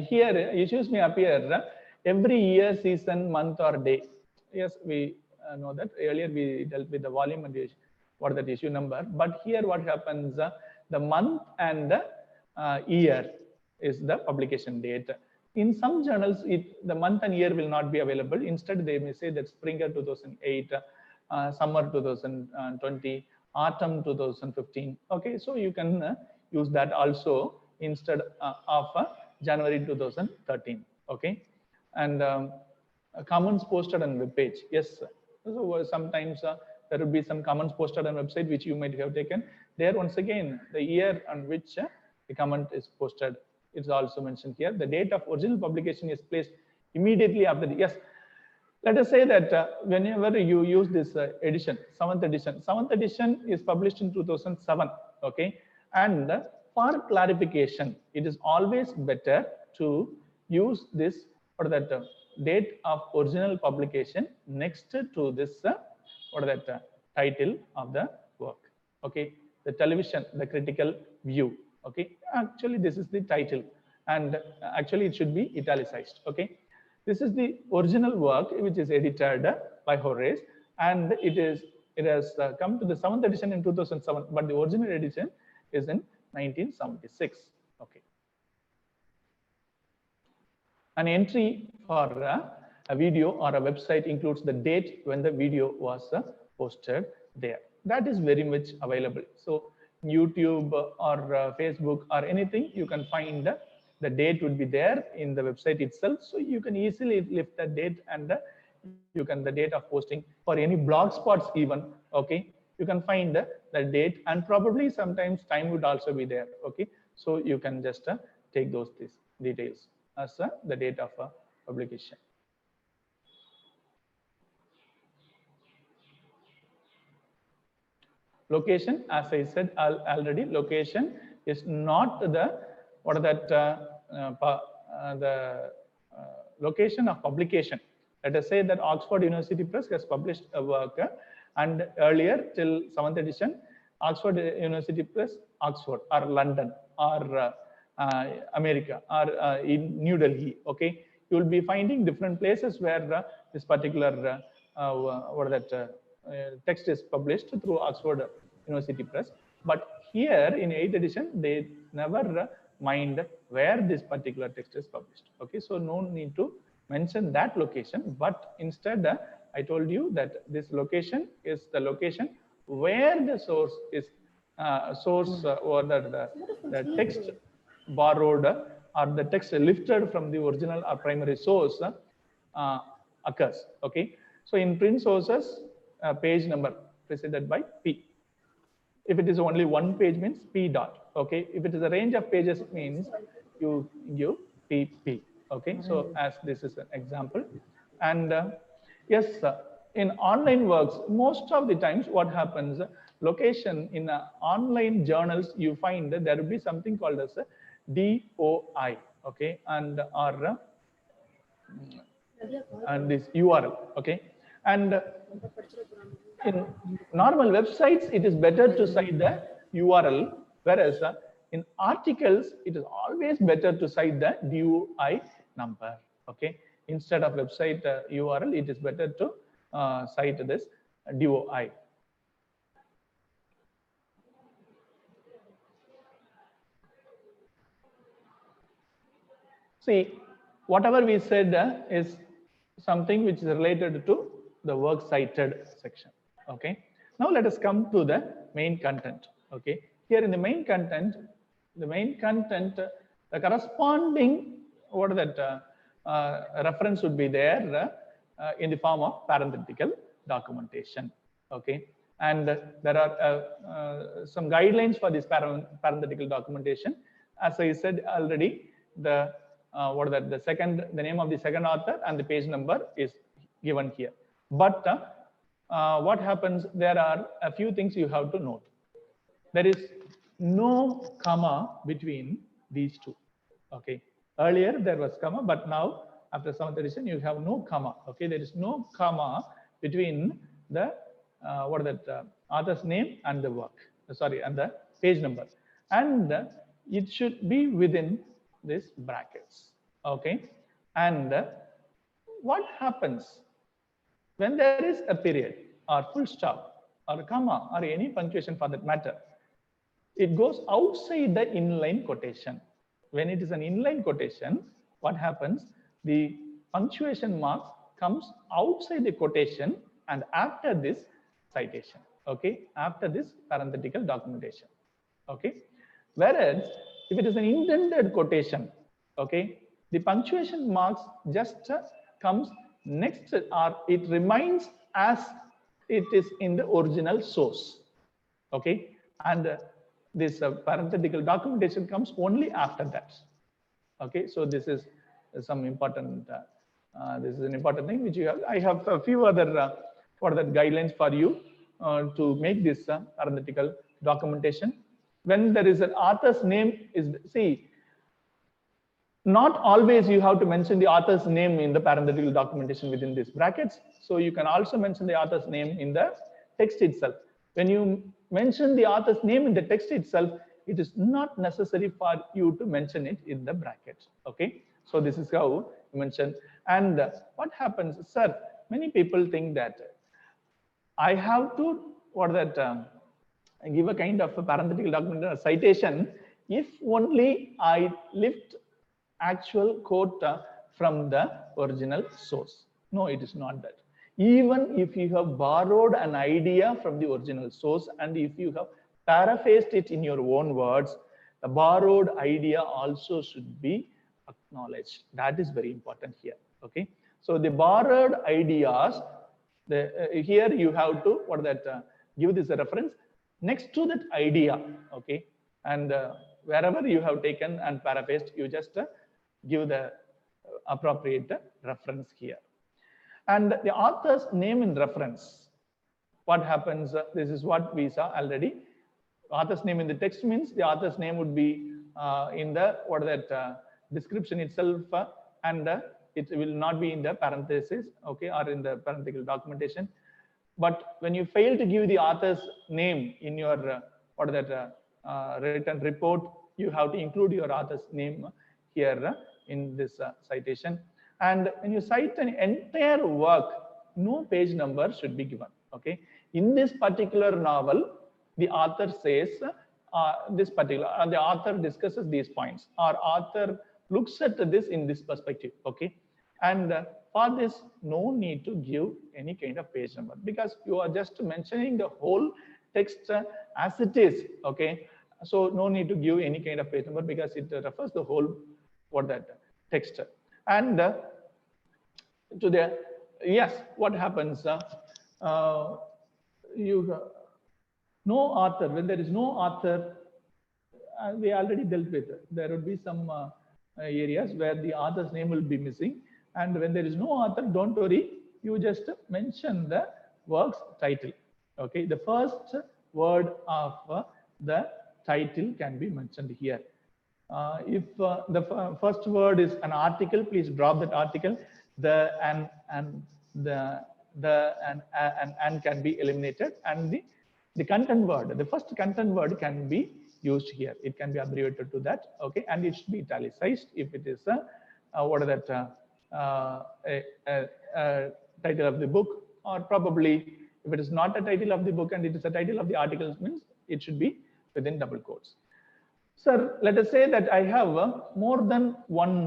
Here issues may appear every year, season, month, or day. Yes, we know that earlier we dealt with the volume and the what that issue number. But here what happens, the month and the year is the publication date. In some journals, the month and year will not be available. Instead, they may say that spring 2008, summer 2020, autumn 2015. Okay, so you can use that also instead of January 2013. Okay, and comments posted on web page. Yes, so sometimes there will be some comments posted on website which you might have taken. There once again the year on which the comment is posted is also mentioned here. The date of original publication is placed immediately after the yes. Let us say that whenever you use this edition, 7th edition is published in 2007. Okay, and for clarification, it is always better to use this or that date of original publication next to this title of the work. Okay, the television, the critical view. Okay, actually this is the title, and actually it should be italicized. Okay, this is the original work which is edited by Horace, and it is It has come to the 7th edition in 2007, but the original edition is in 1976. Okay. An entry for a video or a website includes the date when the video was posted there. That is very much available. So YouTube or Facebook or anything, you can find the date would be there in the website itself. So you can easily lift the date and you can the date of posting for any blog spots even. Okay, you can find the date, and probably sometimes time would also be there. Okay, so you can just take those details as the date of publication. Location, as I said already, location is not the location of publication. Let us say that Oxford University Press has published a work, and earlier till 7th edition, Oxford University Press, Oxford or London or America or in New Delhi. Okay, you will be finding different places where this particular text is published through Oxford University Press. But here in 8th edition, they never mind where this particular text is published. Okay, so no need to mention that location, but instead I told you that this location is the location where the source is or the text borrowed or the text lifted from the original or primary source occurs. Okay, so in print sources, page number preceded by P. If it is only one page, means P dot. Okay, if it is a range of pages, means you give PP. Okay, so as this is an example, and yes, in online works, most of the times what happens, location in online journals, you find that there will be something called as a DOI. Okay, and or and this URL. Okay, and in normal websites, it is better to cite the URL, whereas in articles, it is always better to cite the DOI number. Okay, instead of website URL, it is better to cite this DOI. See, whatever we said is something which is related to the work cited section. Okay, now let us come to the main content. Okay, here in the main content, the corresponding reference would be there in the form of parenthetical documentation. Okay, and there are some guidelines for this parenthetical documentation. As I said already, the name of the second author and the page number is given here. But what happens, there are a few things you have to note. There is no comma between these two. Okay, earlier there was comma, but now after 7th edition you have no comma. Okay, there is no comma between the author's name and the work, and the page number, and it should be within these brackets. Okay, and what happens when there is a period or full stop or a comma or any punctuation for that matter? It goes outside the inline quotation. When it is an inline quotation, what happens? The punctuation mark comes outside the quotation and after this citation. Okay, after this parenthetical documentation. Okay, whereas if it is an indented quotation, okay, the punctuation marks just comes next, or it remains as it is in the original source. Okay, and this parenthetical documentation comes only after that. Okay, so this is some important. This is an important thing which you have. I have a few other guidelines for you to make this parenthetical documentation. When there is an author's name, not always you have to mention the author's name in the parenthetical documentation within these brackets. So you can also mention the author's name in the text itself. When you mention the author's name in the text itself, it is not necessary for you to mention it in the brackets. Okay, so this is how you mention. And what happens, sir? Many people think that I have to give a kind of a parenthetical document, a citation, if only I lift actual quote from the original source. No, it is not that. Even if you have borrowed an idea from the original source and if you have paraphrased it in your own words, the borrowed idea also should be acknowledged. That is very important here. Okay. So the borrowed ideas, here you have to give this a reference next to that idea. Okay. And wherever you have taken and paraphrased, you just give the appropriate reference here. And the author's name in reference. What happens? This is what we saw already. Author's name in the text means the author's name would be in the description itself, and it will not be in the parenthesis, okay, or in the parenthetical documentation. But when you fail to give the author's name in your written report, you have to include your author's name here in this citation. And when you cite an entire work, no page number should be given. Okay. In this particular novel, the author says the author discusses these points, or author looks at this in this perspective. Okay. And for this, no need to give any kind of page number, because you are just mentioning the whole text as it is. Okay. So no need to give any kind of page number, because it refers the whole text. And to the what happens? No author. When there is no author, we already dealt with. There would be some areas where the author's name will be missing. And when there is no author, don't worry. You just mention the work's title. Okay. The first word of the title can be mentioned here. If the first word is an article, please drop that article. The and can be eliminated, and the content word, the first content word can be used here. It can be abbreviated to that. Okay, and it should be italicized if it is title of the book, or probably if it is not a title of the book and it is a title of the article, means it should be within double quotes. Sir, let us say that I have more than one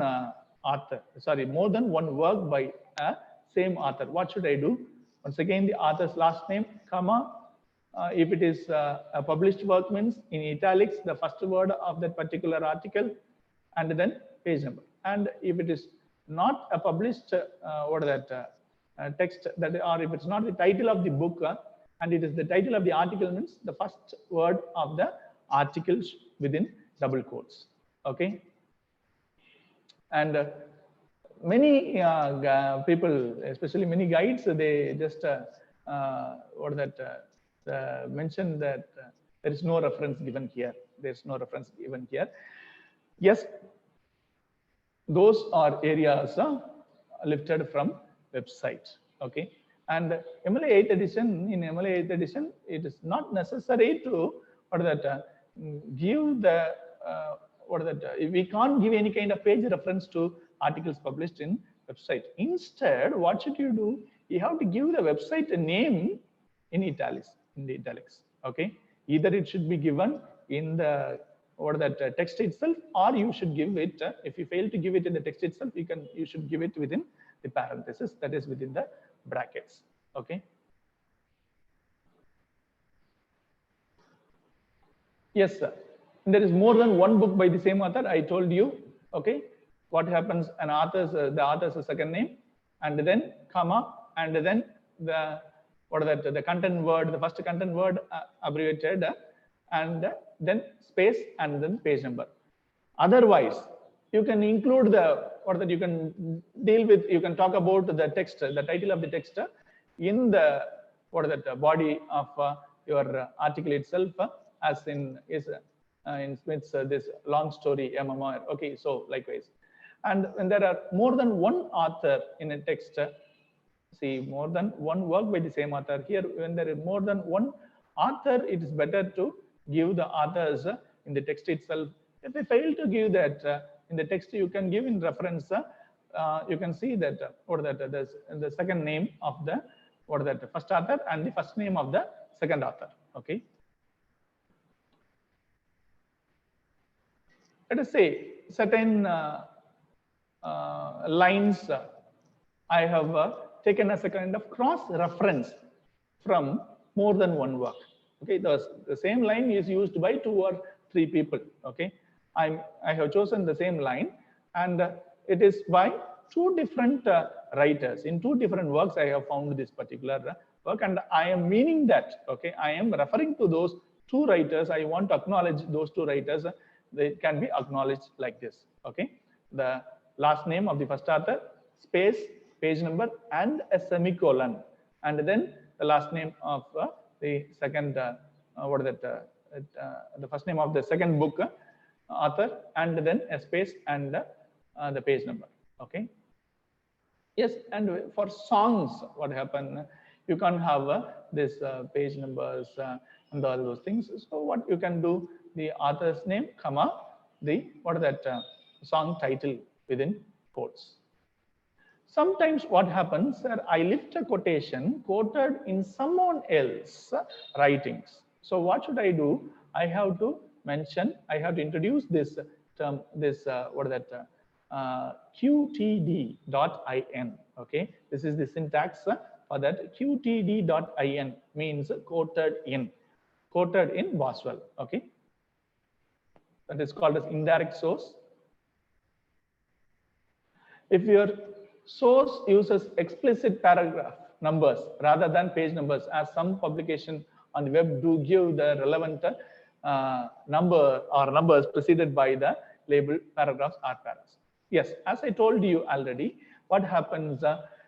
more than one work by a same author. What should I do? Once again, the author's last name, comma. If it is a published work, means in italics, the first word of that particular article, and then page number. And if it is not a published text, or if it's not the title of the book, and it is the title of the article, means the first word of the article within double quotes. Okay. And many people, especially many guides, they just mention that there is no reference given here. There's no reference given here. Yes, those are areas lifted from website. Okay. And MLA 8th edition, in MLA 8th edition, it is not necessary to give the we can't give any kind of page reference to articles published in website. Instead, what should you do? You have to give the website a name in italics, in the italics. Okay. Either it should be given in the text itself, or you should give it. If you fail to give it in the text itself, you should give it within the parenthesis, that is within the brackets. Okay. Yes, sir. There is more than one book by the same author. I told you. Okay. What happens? The author's second name, and then comma, and then the content word, the first content word abbreviated, and then space, and then page number. Otherwise, you can include you can deal with, you can talk about the text, the title of the text in the body of your article itself, as in Smith's this long story MMR. Okay, so likewise. And when there are more than one author in a text, see, more than one work by the same author. Here, when there is more than one author, it is better to give the authors in the text itself. If they fail to give that in the text, you can give in reference. You can see that the second name of the what is that, the first author and the first name of the second author. Okay. Let us say certain lines I have taken as a kind of cross reference from more than one work. Okay, the same line is used by 2 or 3 people. Okay, I have chosen the same line, and it is by 2 different writers. In 2 different works, I have found this particular work, and I am meaning that. Okay, I am referring to those 2 writers. I want to acknowledge those 2 writers. They can be acknowledged like this. Okay, the last name of the first author, space, page number, and a semicolon, and then the last name of the second what is that, the first name of the second book author, and then a space and the page number. Okay. Yes, and for songs, what happened, you can't have this page numbers and all those things. So what you can do, the author's name, comma, the what is that song title within quotes. Sometimes what happens, I lift a quotation quoted in someone else's writings. So what should I do? I have to mention, I have to introduce this term, this what is that, qtd.in. Okay, this is the syntax for that. qtd.in means quoted in Boswell. Okay, that is called as indirect source. If your source uses explicit paragraph numbers rather than page numbers, as some publication on the web do give the relevant number or numbers preceded by the label paragraphs or paras. Yes, as I told you already, what happens,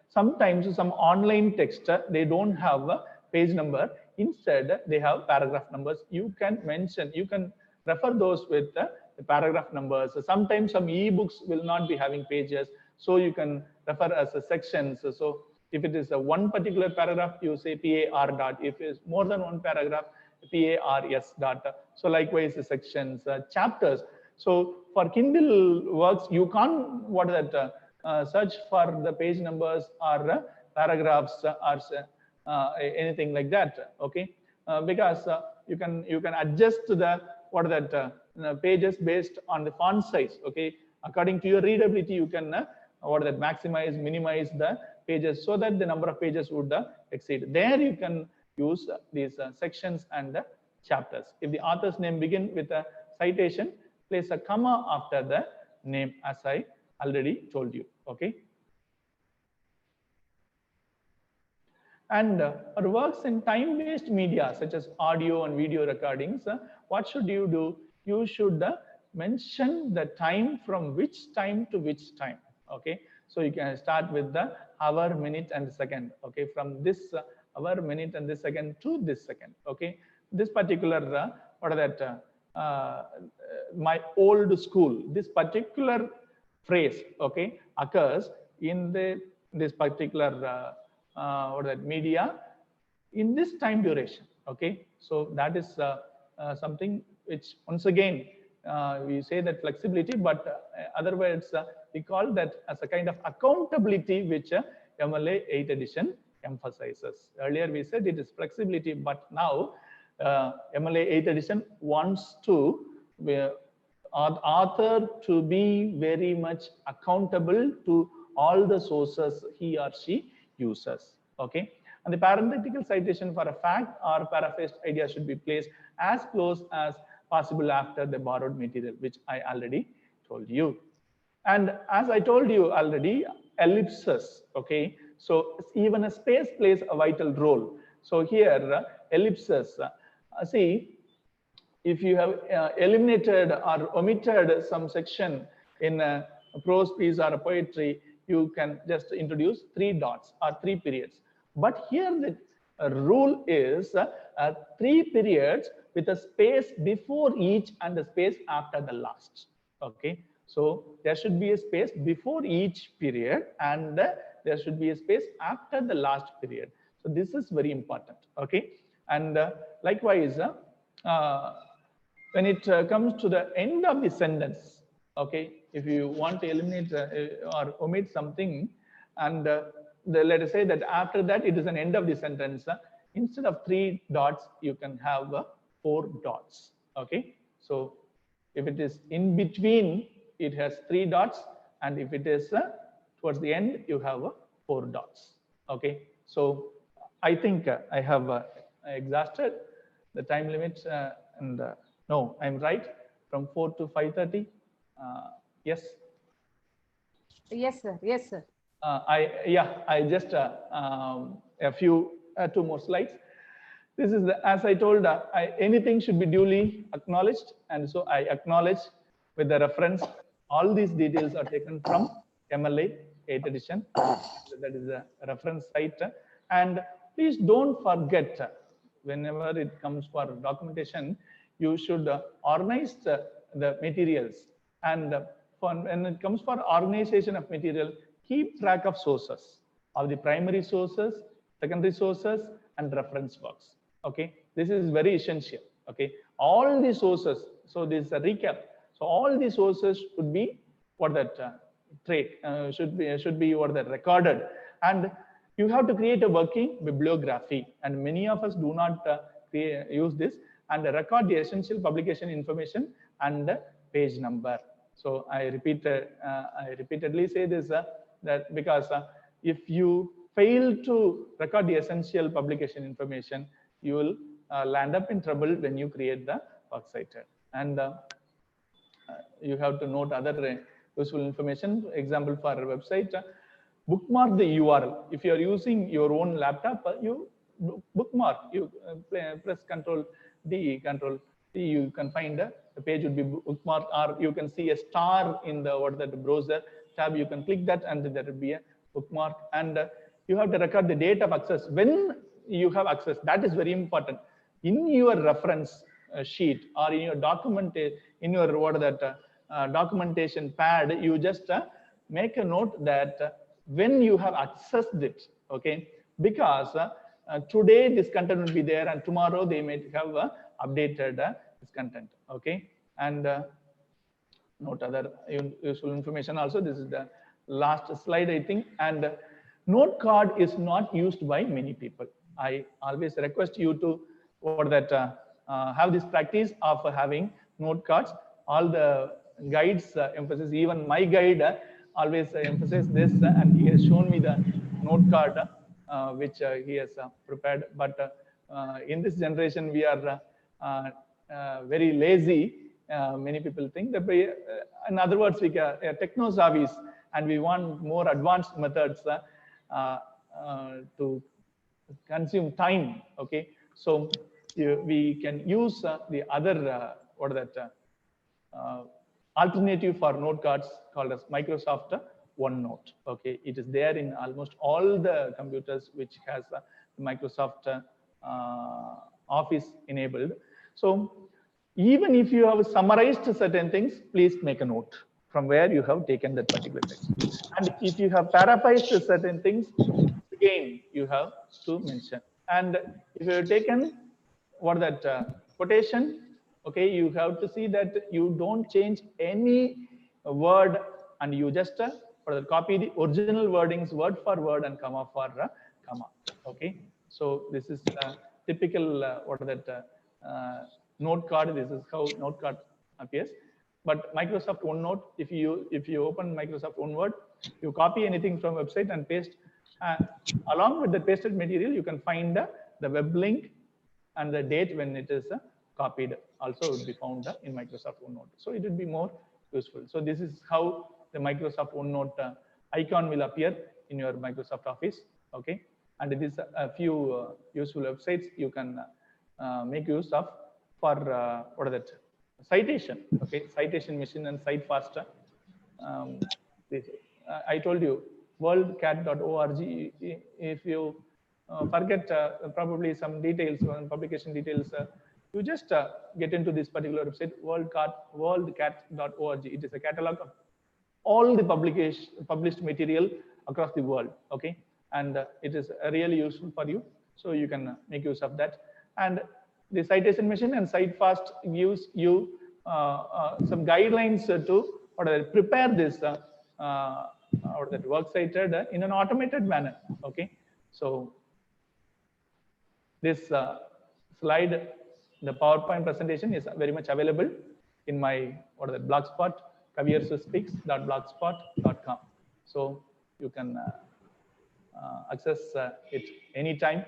sometimes some online text, they don't have a page number. Instead, they have paragraph numbers. You can mention, you can refer those with the paragraph numbers. Sometimes some ebooks will not be having pages, so you can refer as a sections. So if it is a one particular paragraph, you say par dot. If it's more than one paragraph, pars dot. So likewise, the sections, chapters. So for Kindle works, you can't what is that search for the page numbers or paragraphs or anything like that. Okay, because you can adjust the what is that pages based on the font size. Okay, according to your readability, you can what is that, maximize, minimize the pages so that the number of pages would exceed. There you can use these sections and chapters. If the author's name begin with a citation, place a comma after the name, as I already told you. Okay. And our works in time-based media such as audio and video recordings, what should you do? You should mention the time from which time to which time. Okay, so you can start with the hour, minute, and second. Okay, from this hour, minute, and this second to this second. Okay, this particular what is that? My old school. This particular phrase, okay, occurs in this particular what is that, media in this time duration. Okay, so that is something which once again we say that flexibility, but other words we call that as a kind of accountability which MLA 8th edition emphasizes. Earlier we said it is flexibility, but now MLA 8th edition wants to author to be very much accountable to all the sources he or she uses. Okay, and the parenthetical citation for a fact or paraphrased idea should be placed as close as possible after the borrowed material, which I already told you. And as I told you already, ellipses. Okay, so even a space plays a vital role. So here ellipses, see, if you have eliminated or omitted some section in a prose piece or a poetry, you can just introduce 3 dots or 3 periods. But here the rule is 3 periods with a space before each and a space after the last. Okay, so there should be a space before each period and there should be a space after the last period. So this is very important. Okay, and likewise, when it comes to the end of the sentence, okay, if you want to eliminate or omit something, and let us say that after that it is an end of the sentence. Instead of 3 dots, you can have 4 dots. Okay, so if it is in between, it has 3 dots, and if it is towards the end, you have 4 dots. Okay, so I think I have exhausted the time limit, and no, I'm right, from 4 to 5:30. Yes. Yes, sir. Yes, sir. I just a few 2 more slides. This is as I told, anything should be duly acknowledged, and so I acknowledge with the reference. All these details are taken from MLA 8th edition. That is a reference site, and please don't forget, whenever it comes for documentation, you should organize the materials, and when it comes for organization of material, keep track of sources, of the primary sources, secondary sources, and reference works. Okay, this is very essential. Okay, all the sources. So this is a recap. So all the sources should be what that trait should be what that recorded, and you have to create a working bibliography. And many of us do not use this, and record the essential publication information and the page number. So I repeatedly say this that because if you fail to record the essential publication information, you will land up in trouble when you create the works cited. And you have to note other useful information. Example for a website, bookmark the URL. If you are using your own laptop, you bookmark. You press Control D, Control T. You can find the page would be bookmarked, or you can see a star in the browser tab. You can click that, and there will be a bookmark. And you have to record the date of access when you have access. That is very important. In your reference sheet or in your document, in your documentation pad, you just make a note that when you have accessed it. Okay, because today this content will be there, and tomorrow they may have updated this content. Okay, and note other useful information also. This is the last slide, I think. And note card is not used by many people. I always request you to have this practice of having note cards. All the guides emphasize, even my guide always emphasizes this, and he has shown me the note card which he has prepared. But in this generation, we are very lazy. Many people think that, in other words, we are techno-savvies, and we want more advanced methods to consume time. Okay, so we can use the other alternative for note cards called as Microsoft OneNote. Okay, it is there in almost all the computers which has Microsoft Office enabled. So even if you have summarized certain things, please make a note from where you have taken that particular text. And if you have paraphrased certain things, again you have to mention. And if you have taken quotation, okay, you have to see that you don't change any word, and you just copy the original wordings word for word and comma for comma. Okay, so this is typical note card. This is how note card appears. But Microsoft OneNote, if you open Microsoft OneWord, you copy anything from website and paste. Along with the pasted material, you can find the web link and the date when it is copied. Also will be found in Microsoft OneNote. So it will be more useful. So this is how the Microsoft OneNote icon will appear in your Microsoft Office. Okay, and it is a few useful websites you can make use of for citation. Okay, citation machine and cite faster. I told you worldcat.org. If you forget probably some details, publication details, you just get into this particular website, worldcat.org. It is a catalog of all the published material across the world. Okay, and it is really useful for you, so you can make use of that. And the citation machine and CiteFast gives you some guidelines to prepare this or that works cited in an automated manner. Okay, so this slide, the PowerPoint presentation is very much available in my blogspot, kaviarasuspeaks.blogspot.com. So you can access it anytime.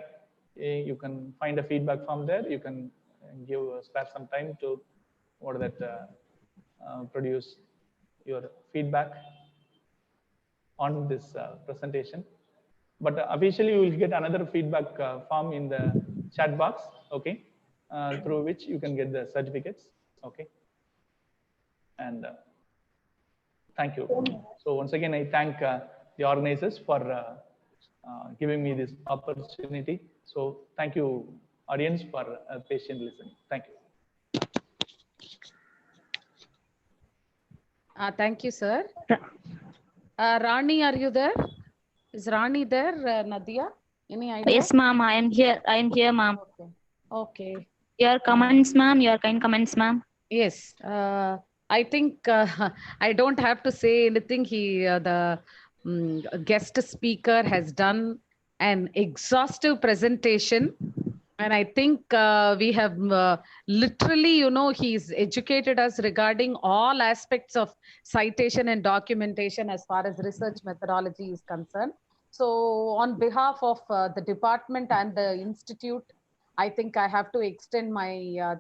You can find a feedback form there. You can spare some time to produce your feedback on this presentation. But officially, you will get another feedback form in the chat box, okay, through which you can get the certificates, okay. And thank you. So once again, I thank the organizers for giving me this opportunity. So thank you, audience, for patient listening. Thank you. Thank you, sir. Rani, are you there? Is Rani there, Nathiya? Any idea? Yes, ma'am. I am here. I am here, ma'am. Okay. Your comments, ma'am. Your kind comments, ma'am. Yes. I think I don't have to say anything. The guest speaker has done an exhaustive presentation. And I think we have literally, he's educated us regarding all aspects of citation and documentation as far as research methodology is concerned. So on behalf of the department and the institute, I think I have to extend my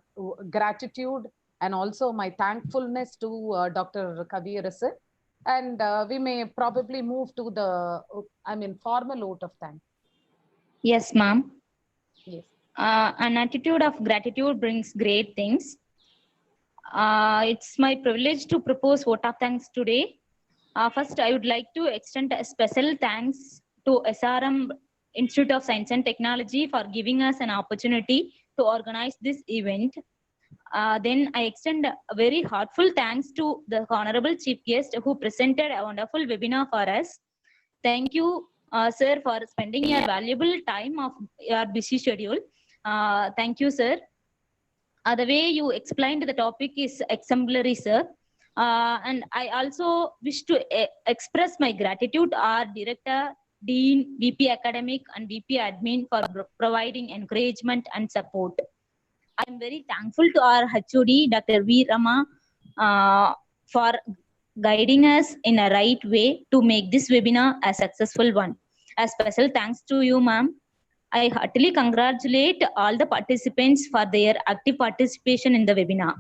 gratitude and also my thankfulness to Dr. Kaviarasu. And we may probably move to the, formal vote of thanks. Yes, ma'am. Yes. An attitude of gratitude brings great things. It's my privilege to propose vote of thanks today. First, I would like to extend a special thanks to SRM Institute of Science and Technology for giving us an opportunity to organize this event. Then I extend a very heartfelt thanks to the Honorable Chief Guest who presented a wonderful webinar for us. Thank you, sir, for spending your valuable time of your busy schedule. Thank you, sir. The way you explained the topic is exemplary, sir. And I also wish to express my gratitude to our Director, Dean, VP Academic, and VP Admin for providing encouragement and support. I am very thankful to our HOD, Dr. V. Rama, for guiding us in a right way to make this webinar a successful one. A special thanks to you, ma'am. I heartily congratulate all the participants for their active participation in the webinar.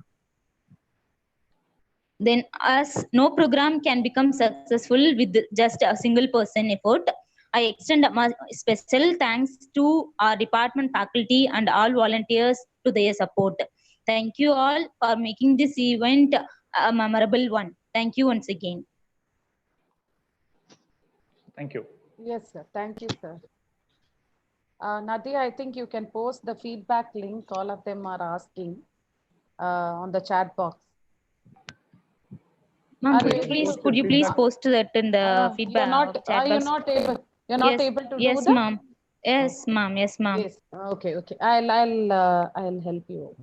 Then, as no program can become successful with just a single person effort, I extend my special thanks to our department faculty and all volunteers to their support. Thank you all for making this event a memorable one. Thank you once again. Thank you. Yes, sir. Thank you, sir. Nathiya, I think you can post the feedback link. All of them are asking on the chat box. Ma'am, could you please post that in the feedback chat box? You're not able. You're not able to do that. Yes, ma'am. Yes, ma'am. Yes, ma'am. Yes. Okay. Okay. I'll help you.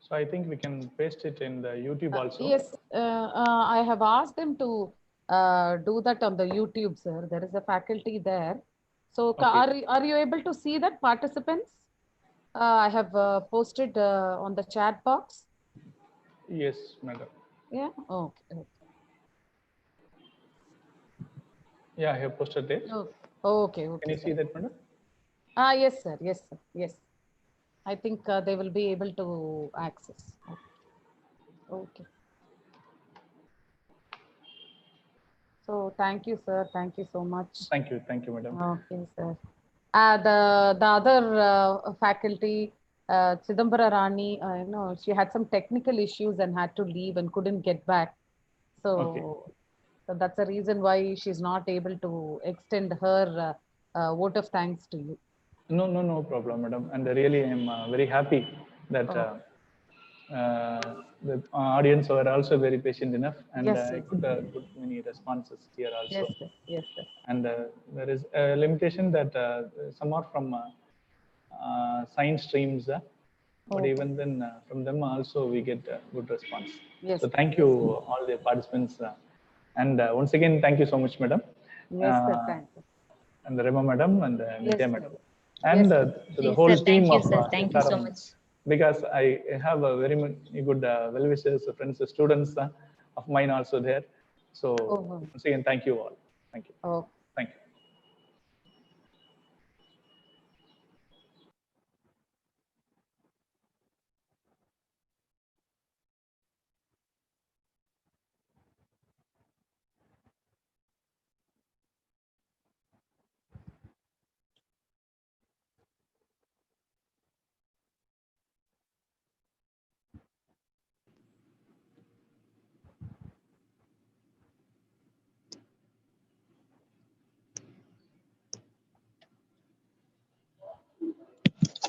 So I think we can paste it in the YouTube also. Yes, I have asked them to do that on the YouTube, sir. There is a faculty there. So okay. Are you able to see that, participants? I have posted on the chat box. Yes, madam. Yeah, okay. Yeah, I have posted it. Okay. Can you see that, madam? Yes, sir. Yes, sir. Yes. I think they will be able to access. Okay. So thank you, sir. Thank you so much. Thank you, madam. Okay, sir. The other faculty, Chidambara Rani, she had some technical issues and had to leave and couldn't get back. So, so that's the reason why she's not able to extend her vote of thanks to you. No problem, madam. And really, I'm very happy that the audience were also very patient enough, and Yes, I yes. could put many responses here also. Yes, sir. Yes, sir. And there is a limitation that some are from science streams, but Okay. even then from them also we get good response. Yes, So sir. thank you all the participants, and once again thank you so much, madam. Yes, sir. Thank you. And Rama madam and Yes, Nathiya sir. madam, and Yes, sir. to the Yes, whole sir. team Thank you, of sir. Thank you so SRM, much. because I have a very good well-wishers, friends, students of mine also there. So once again, thank you all. Thank you. Oh. Thank you.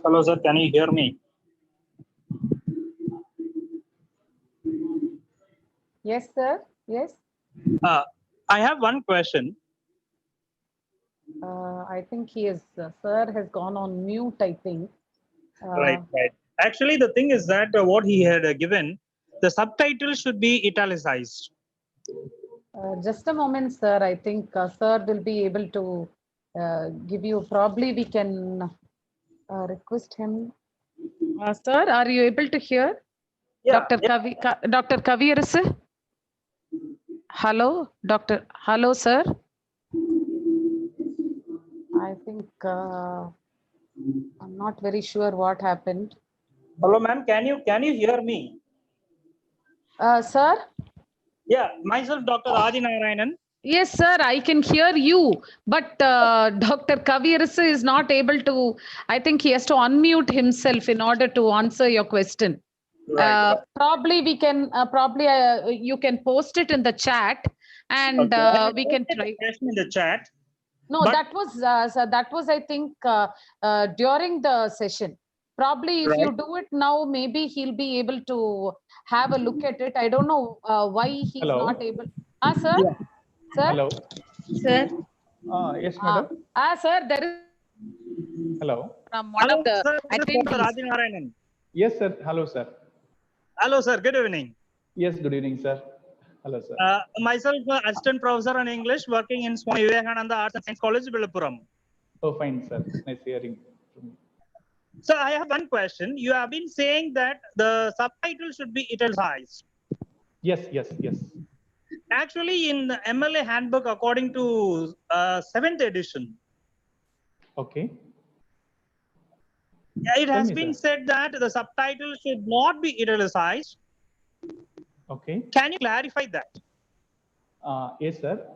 Hello, sir. Can you hear me? Yes, sir. Yes. I have one question. I think he is, sir has gone on mute, I think. Right. Actually, the thing is that what he had given, the subtitle should be italicized. Just a moment, sir. I think sir will be able to give you, probably we can request him. Sir, are you able to hear? Yeah. Dr. Kaviarasu? Hello, Dr. Hello, sir. I think I'm not very sure what happened. Hello, ma'am. Can you hear me? Sir? Yeah, myself, Dr. Adinarayanan. Yes, sir, I can hear you, but Dr. Kaviarasu is not able to, I think he has to unmute himself in order to answer your question. Right. Probably we can, you can post it in the chat and we can try. Question in the chat. No, that was, I think, during the session. Probably if you do it now, maybe he'll be able to have a look at it. I don't know why he's not able. Sir? Yeah. Sir? Hello. Sir? Yes, madam. Sir, there is. Hello. From one of the sir, attendees. Dr. Adinarayanan. Yes, sir. Hello, sir. Hello, sir. Good evening. Yes, good evening, sir. Hello, sir. Myself, assistant professor in English, working in Swami Vivekananda Arts and Science College, Villapuram. Oh, fine, sir. Nice hearing from you. So I have one question. You have been saying that the subtitle should be italicized. Yes. Actually, in the MLA handbook, according to 7th edition, Okay. it has been said that the subtitle should not be italicized. Okay. Can you clarify that? Yes, sir.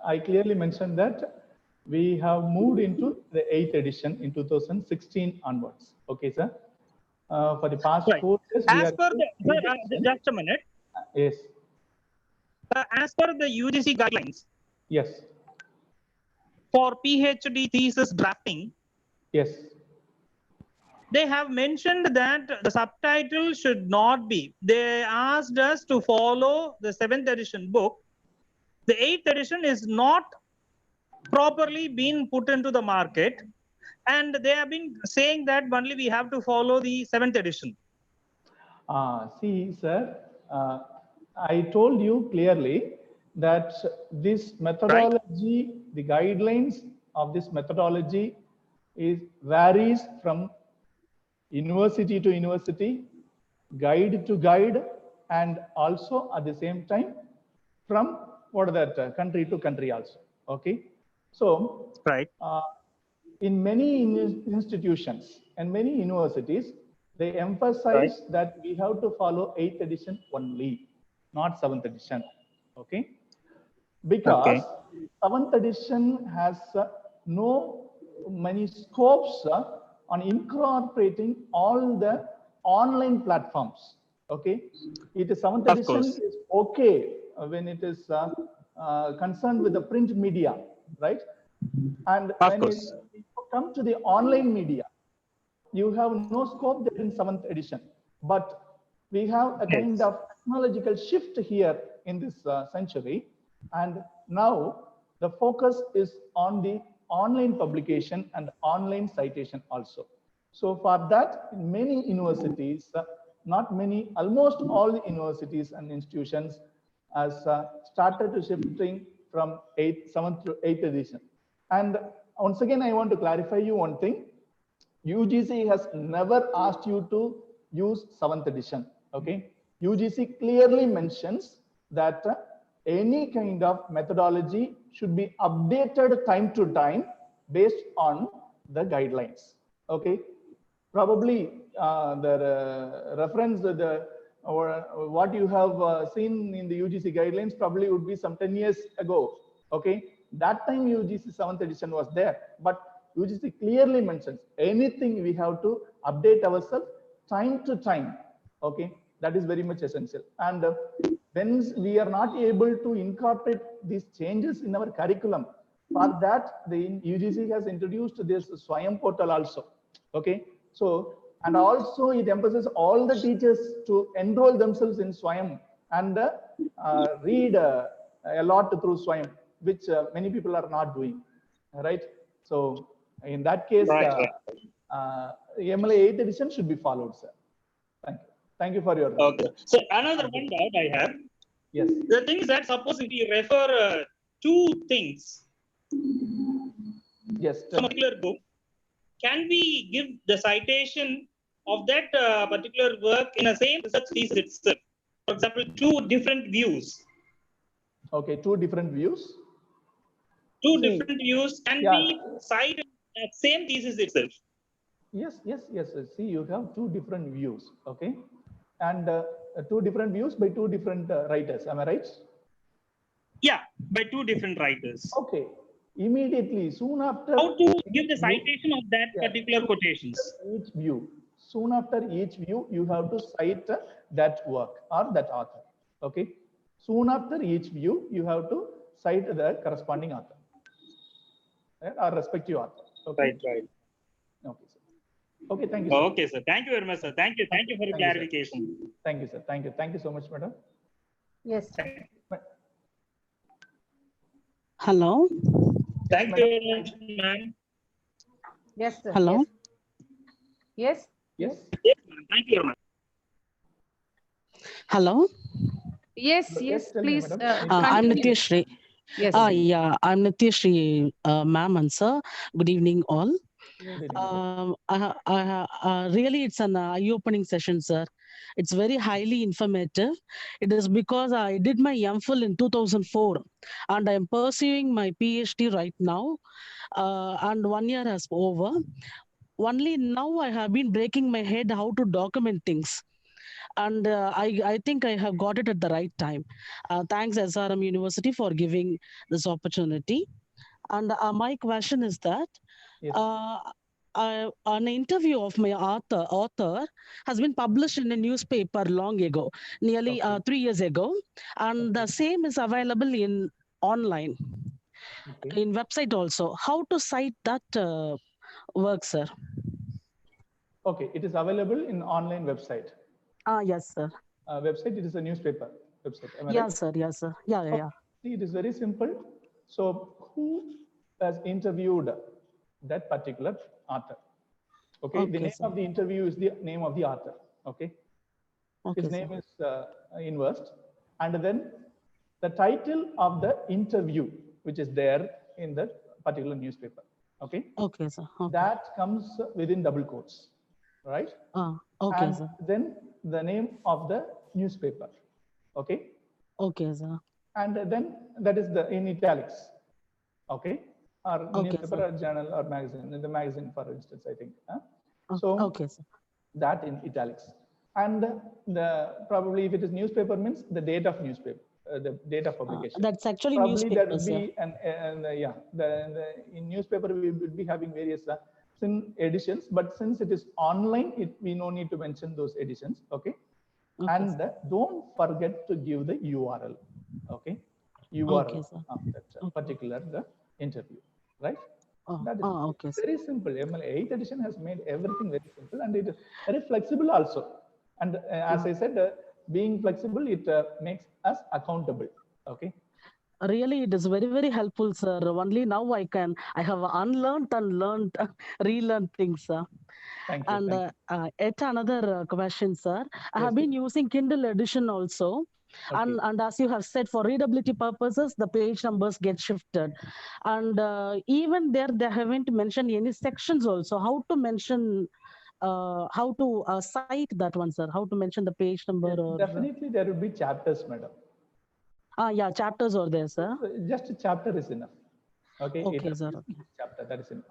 I clearly mentioned that we have moved into the 8th edition in 2016 onwards. Okay, sir. For the past 4 years, we As are per the, just a minute. Yes. As per the UGC guidelines. Yes. For PhD thesis drafting. Yes. They have mentioned that the subtitle should not be. They asked us to follow the 7th edition book. The 8th edition is not properly been put into the market, and they have been saying that only we have to follow the 7th edition. See, sir, I told you clearly that this methodology, the guidelines of this methodology varies from university to university, guide to guide, and also at the same time from country to country also. Okay, so in many institutions and many universities, they emphasize that we have to follow 8th edition only, not 7th edition. Okay, because 7th edition has no many scopes on incorporating all the online platforms. Okay, it is 7th edition is okay when it is concerned with the print media, right? And when it comes to the online media, you have no scope there in 7th edition. But we have a kind of technological shift here in this century. And now the focus is on the online publication and online citation also. So for that, in many universities, not many, almost all the universities and institutions has started to shifting from 7th to 8th edition. And once again, I want to clarify you one thing. UGC has never asked you to use 7th edition. Okay, UGC clearly mentions that any kind of methodology should be updated time to time based on the guidelines. Okay, probably the reference or what you have seen in the UGC guidelines probably would be some 10 years ago. Okay, that time UGC 7th edition was there, but UGC clearly mentions anything we have to update ourselves time to time. Okay, that is very much essential. And when we are not able to incorporate these changes in our curriculum, for that the UGC has introduced this Swayam portal also. Okay, so and also it emphasizes all the teachers to enroll themselves in Swayam and read a lot through Swayam, which many people are not doing, right? So in that case, MLA 8th edition should be followed, sir. Thank you. Thank you for your. Okay. So another one doubt I have. Yes. The thing is that suppose if we refer two things. Yes. Some particular book, can we give the citation of that particular work in the same research thesis itself? For example, two different views. Okay, two different views. Two different views can be cited that same thesis itself. Yes. See, you have two different views. Okay, and two different views by two different writers. Am I right? Yeah, by two different writers. Okay. Immediately, soon after. How to give the citation of that particular quotations? Each view. Soon after each view, you have to cite that work or that author. Okay. Soon after each view, you have to cite the corresponding author, right, or respective author. Okay. Right. Okay, sir. Okay, thank you, sir. Okay, sir. Thank you very much, sir. Thank you for the clarification. Thank you, sir. Thank you so much, madam. Yes. Hello. Thank you very much, ma'am. Yes, sir. Hello. Yes. Yes, ma'am. Thank you very much. Hello. Yes, please. I'm Nathiya Shri. Yes. Yeah, I'm Nathiya Shri, ma'am and sir. Good evening, all. Really, it's an eye-opening session, sir. It's very highly informative. It is because I did my MPhil in 2004 and I'm pursuing my PhD right now. And 1 year has over. Only now I have been breaking my head how to document things. And I think I have got it at the right time. Thanks SRM University for giving this opportunity. And my question is that an interview of my author has been published in a newspaper long ago, nearly 3 years ago, and the same is available in online, in website also. How to cite that work, sir? Okay, it is available in online website. Yes, sir. Website, it is a newspaper website. Am I Yes, right? sir. Yes, sir. Yeah. See, it is very simple. So, who has interviewed that particular author? Okay, the name of the interview is the name of the author. Okay, his name is inversed, and then the title of the interview, which is there in the particular newspaper. Okay. Okay, sir. That comes within double quotes, right? Okay, and sir. Then the name of the newspaper. Okay. Okay, sir. And then that is the in italics. Okay. Or newspaper or journal or magazine, in the magazine, for instance, I think. So, okay, sir. that in italics. And probably if it is newspaper means the date of newspaper, the date of publication. That's actually Probably there newspaper, will sir. be in newspaper we will be having various editions, but since it is online, we no need to mention those editions. Okay. And don't forget to give the URL. Okay. URL of that particular interview, right? That is very simple. 8th edition has made everything very simple, and it is very flexible also. And as I said, being flexible, it makes us accountable. Okay. Really, it is very, very helpful, sir. Only now I have unlearned and learned, relearned things, sir. Thank you. And yet another question, sir. I have been using Kindle edition also. Okay. And as you have said, for readability purposes, the page numbers get shifted. And even there, they haven't mentioned any sections also. How to mention, how to cite that one, sir? How to mention the page number? Yes, or definitely there will be chapters, madam. Yeah, chapters are there, sir. Just a chapter is enough. Okay. Okay, sir. Okay. Chapter, that is enough.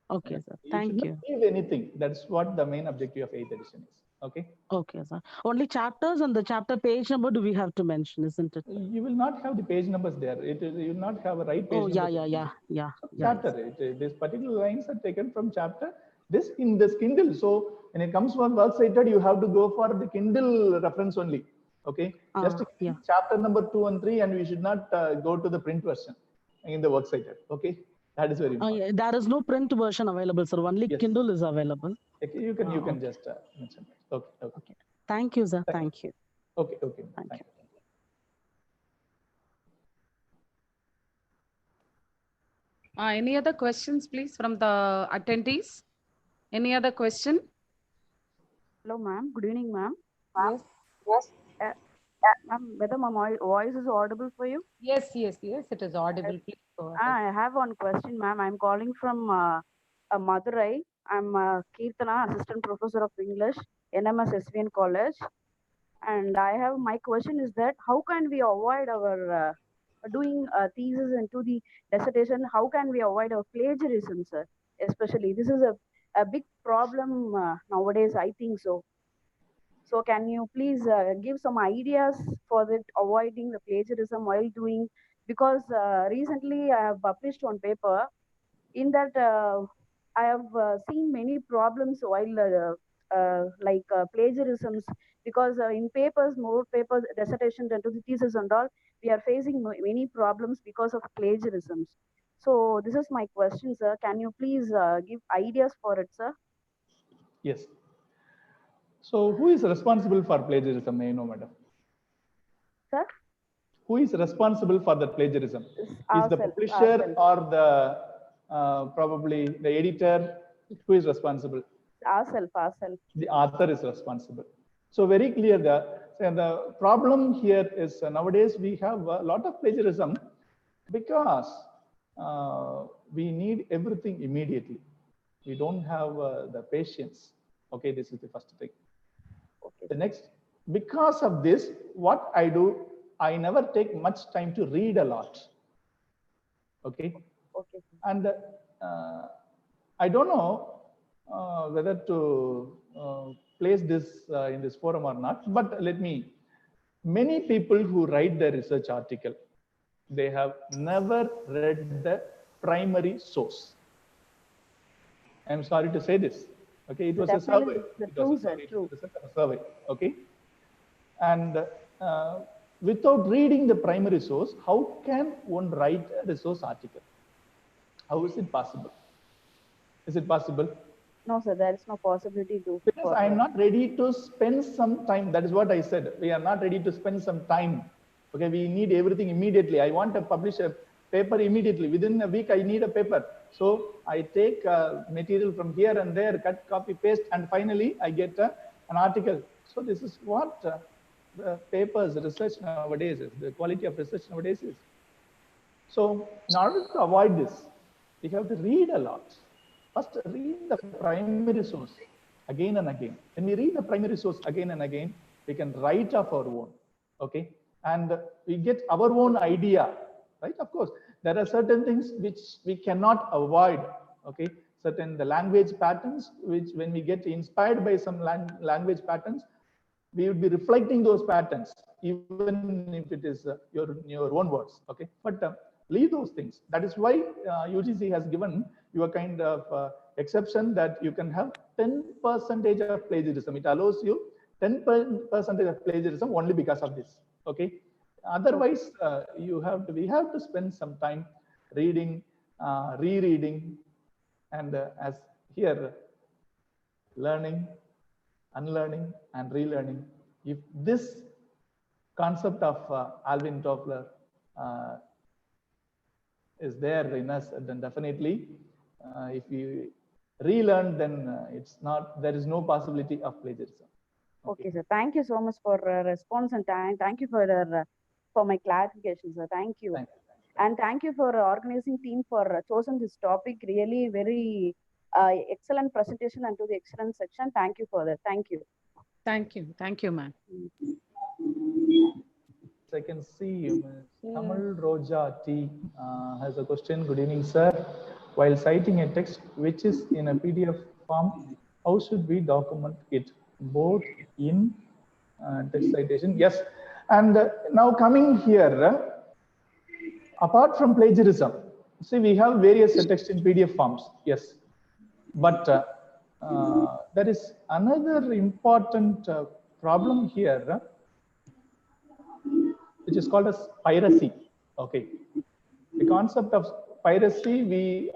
Okay, sir. Thank you. Leave anything. That's what the main objective of 8th edition is. Okay. Okay, sir. Only chapters and the chapter page number do we have to mention, isn't it? You will not have the page numbers there. You will not have a right page. Oh, yeah. Chapter. This particular lines are taken from chapter. This in this Kindle. So when it comes for works cited, you have to go for the Kindle reference only. Okay. Just chapter number 2 and 3, and we should not go to the print version in the works cited. Okay. That is very important. Yeah, there is no print version available, sir. Only Kindle is available. Okay, you can just mention that. Okay. Thank you, sir. Thank you. Okay. Thank you. Any other questions, please, from the attendees? Any other question? Hello, ma'am. Good evening, ma'am. Yes. Ma'am, whether my voice is audible for you? Yes, it is audible. Please go ahead. I have one question, ma'am. I'm calling from Madurai. I'm Keertana, Assistant Professor of English, NMS SVN College. And my question is that how can we avoid our doing thesis into the dissertation? How can we avoid our plagiarism, sir? Especially, this is a big problem nowadays, I think so. So can you please give some ideas for that, avoiding the plagiarism while doing, because recently I have published one paper. In that I have seen many problems while plagiarisms, because in more papers, dissertation and the thesis and all, we are facing many problems because of plagiarisms. So this is my question, sir. Can you please give ideas for it, sir? Yes. So who is responsible for plagiarism? May I know, madam? Sir? Who is responsible for that plagiarism? Is the publisher ourselves. Or the probably the editor? Who is responsible? Ourselves. The author is responsible. So very clear the problem here is nowadays we have a lot of plagiarism because we need everything immediately. We don't have the patience. Okay, this is the first thing. Okay. The next, because of this, what I do, I never take much time to read a lot. Okay. And I don't know whether to place this in this forum or not, but many people who write the research article, they have never read the primary source. I'm sorry to say this. Okay, it was a survey. It was a survey. Okay, and without reading the primary source, how can one write a resource article? How is it possible? Is it possible? No, sir, there is no possibility to. Because I am not ready to spend some time. That is what I said. We are not ready to spend some time. Okay, we need everything immediately. I want to publish a paper immediately. Within a week, I need a paper. So I take material from here and there, cut, copy, paste, and finally I get an article. So this is what the papers, research nowadays is, the quality of research nowadays is. So in order to avoid this, we have to read a lot. First, read the primary source again and again. When we read the primary source again and again, we can write off our own. Okay, and we get our own idea. Right? Of course, there are certain things which we cannot avoid. Okay, certain the language patterns, which when we get inspired by some language patterns, we would be reflecting those patterns, even if it is your own words. Okay, but leave those things. That is why UGC has given you a kind of exception that you can have 10% of plagiarism. It allows you 10% of plagiarism only because of this. Okay, otherwise we have to spend some time reading, rereading, and as here, learning, unlearning, and relearning. If this concept of Alvin Toffler is there in us, then definitely, if we relearn, then there is no possibility of plagiarism. Okay, sir. Thank you so much for response, and thank you for my clarification, sir. Thank you. And thank you for organizing team for chosen this topic. Really very excellent presentation and to the excellent section. Thank you for that. Thank you. Thank you. Thank you, ma'am. I can see Kamal Roja T has a question. Good evening, sir. While citing a text which is in a PDF form, how should we document it? Both in text citation? Yes. And now coming here, apart from plagiarism, see, we have various text in PDF forms. Yes. But there is another important problem here, which is called as piracy. Okay, the concept of piracy, we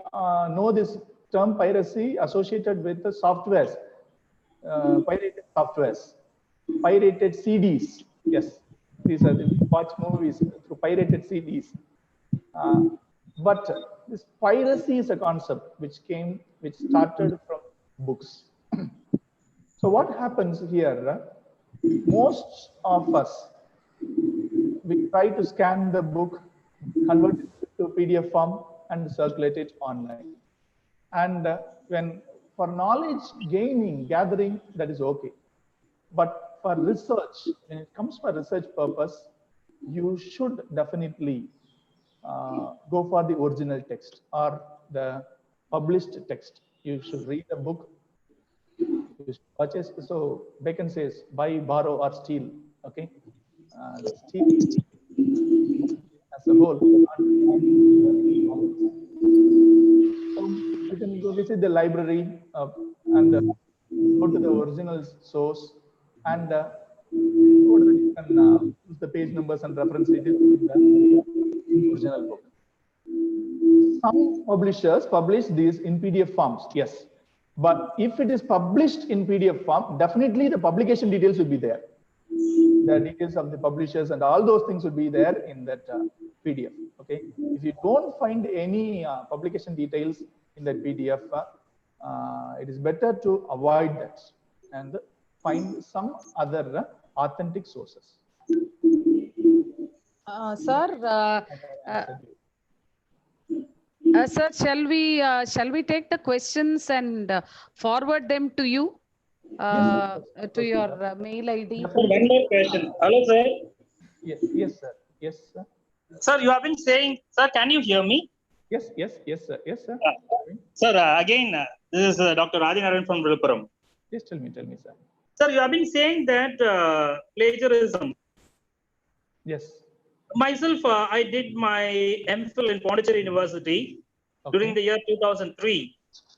know this term piracy associated with the softwares, pirated softwares, pirated CDs. Yes, these are the watch movies through pirated CDs. But this piracy is a concept which started from books. So what happens here? Most of us, we try to scan the book, convert it to PDF form, and circulate it online. And when for knowledge gathering, that is okay. But for research, when it comes for research purpose, you should definitely go for the original text or the published text. You should read the book. You should purchase. So Bacon says, buy, borrow, or steal. Okay, steal as a whole. So you can go visit the library and go to the original source and go to the page numbers and reference details in the original book. Some publishers publish these in PDF forms, yes. But if it is published in PDF form, definitely the publication details will be there. The details of the publishers and all those things will be there in that PDF. Okay. If you don't find any publication details in that PDF, it is better to avoid that and find some other authentic sources. Sir, sir, shall we take the questions and forward them to you to your mail ID? One more question. Hello, sir. Yes, sir. Yes, sir. Sir, you have been saying, sir, can you hear me? Yes, sir. Yes, sir. Sir, again, this is Dr. Radhinaran from Vivekananda. Yes, tell me, sir. Sir, you have been saying that plagiarism. Yes. Myself, I did my MPhil in Pondicherry University during the year 2003.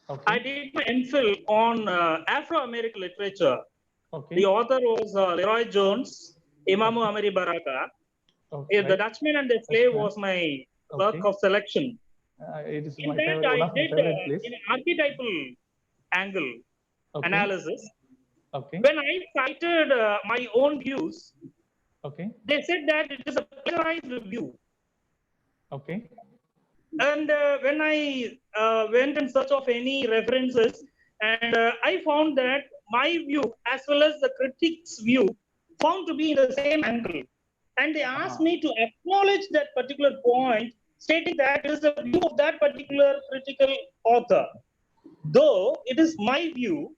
Okay. I did my MPhil on Afro-American literature. Okay. The author was Leroy Jones, Imamu Amiri Baraka. Okay. The Dutchman and the Slave was my work of selection. It is in my that, favorite, I one of my did favorite place. in archetypal angle analysis. Okay. When I cited my own views, they said that it is a plagiarized view. Okay. And when I went in search of any references, and I found that my view as well as the critics' view found to be in the same angle. And they asked me to acknowledge that particular point, stating that it is the view of that particular critical author. Though it is my view,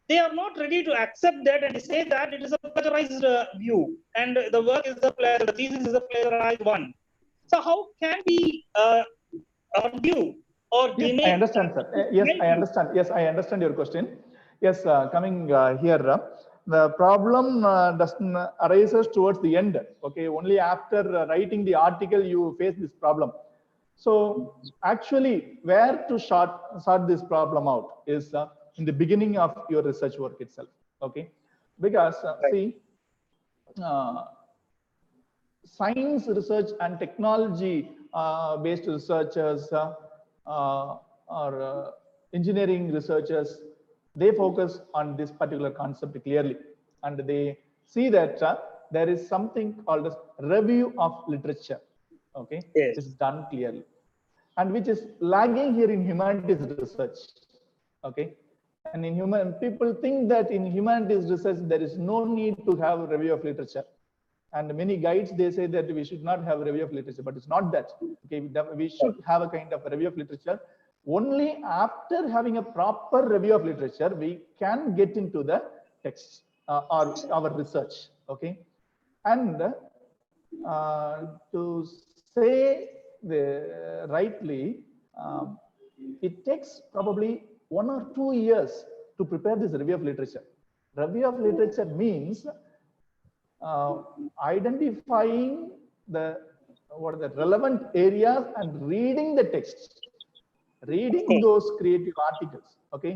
they are not ready to accept that and say that it is a plagiarized view and the work is the thesis is a plagiarized one. So how can we undo or Yes, deny. I understand, sir. Yes, I understand. Yes, I understand your question. Yes, coming here, the problem doesn't arises towards the end. Okay, only after writing the article you face this problem. So actually, where to sort this problem out is in the beginning of your research work itself. Okay, because see. Science research and technology based researchers or engineering researchers, they focus on this particular concept clearly, and they see that there is something called as review of literature. Okay, Yes. is done clearly, and which is lagging here in humanities research. Okay, and in people think that in humanities research there is no need to have a review of literature. And many guides, they say that we should not have a review of literature, but it's not that. Okay, we should have a kind of a review of literature. Only after having a proper review of literature, we can get into the text or our research. Okay, and to say the rightly, it takes probably 1 or 2 years to prepare this review of literature. Review of literature means identifying the relevant areas and reading the texts, reading those creative articles. Okay,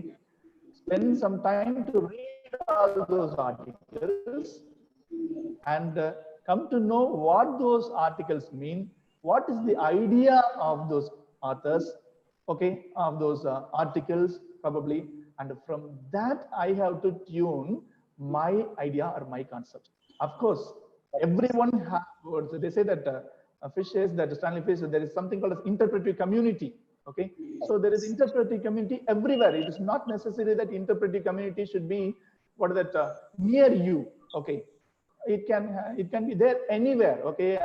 spend some time to read all those articles and come to know what those articles mean, what is the idea of those authors, okay, of those articles probably, and from that I have to tune my idea or my concept. Of course, everyone has, they say that Fish says that Stanley Fish, there is something called as interpretive community. Okay, so there is interpretive community everywhere. It is not necessary that interpretive community should be near you. Okay, it can be there anywhere. Okay,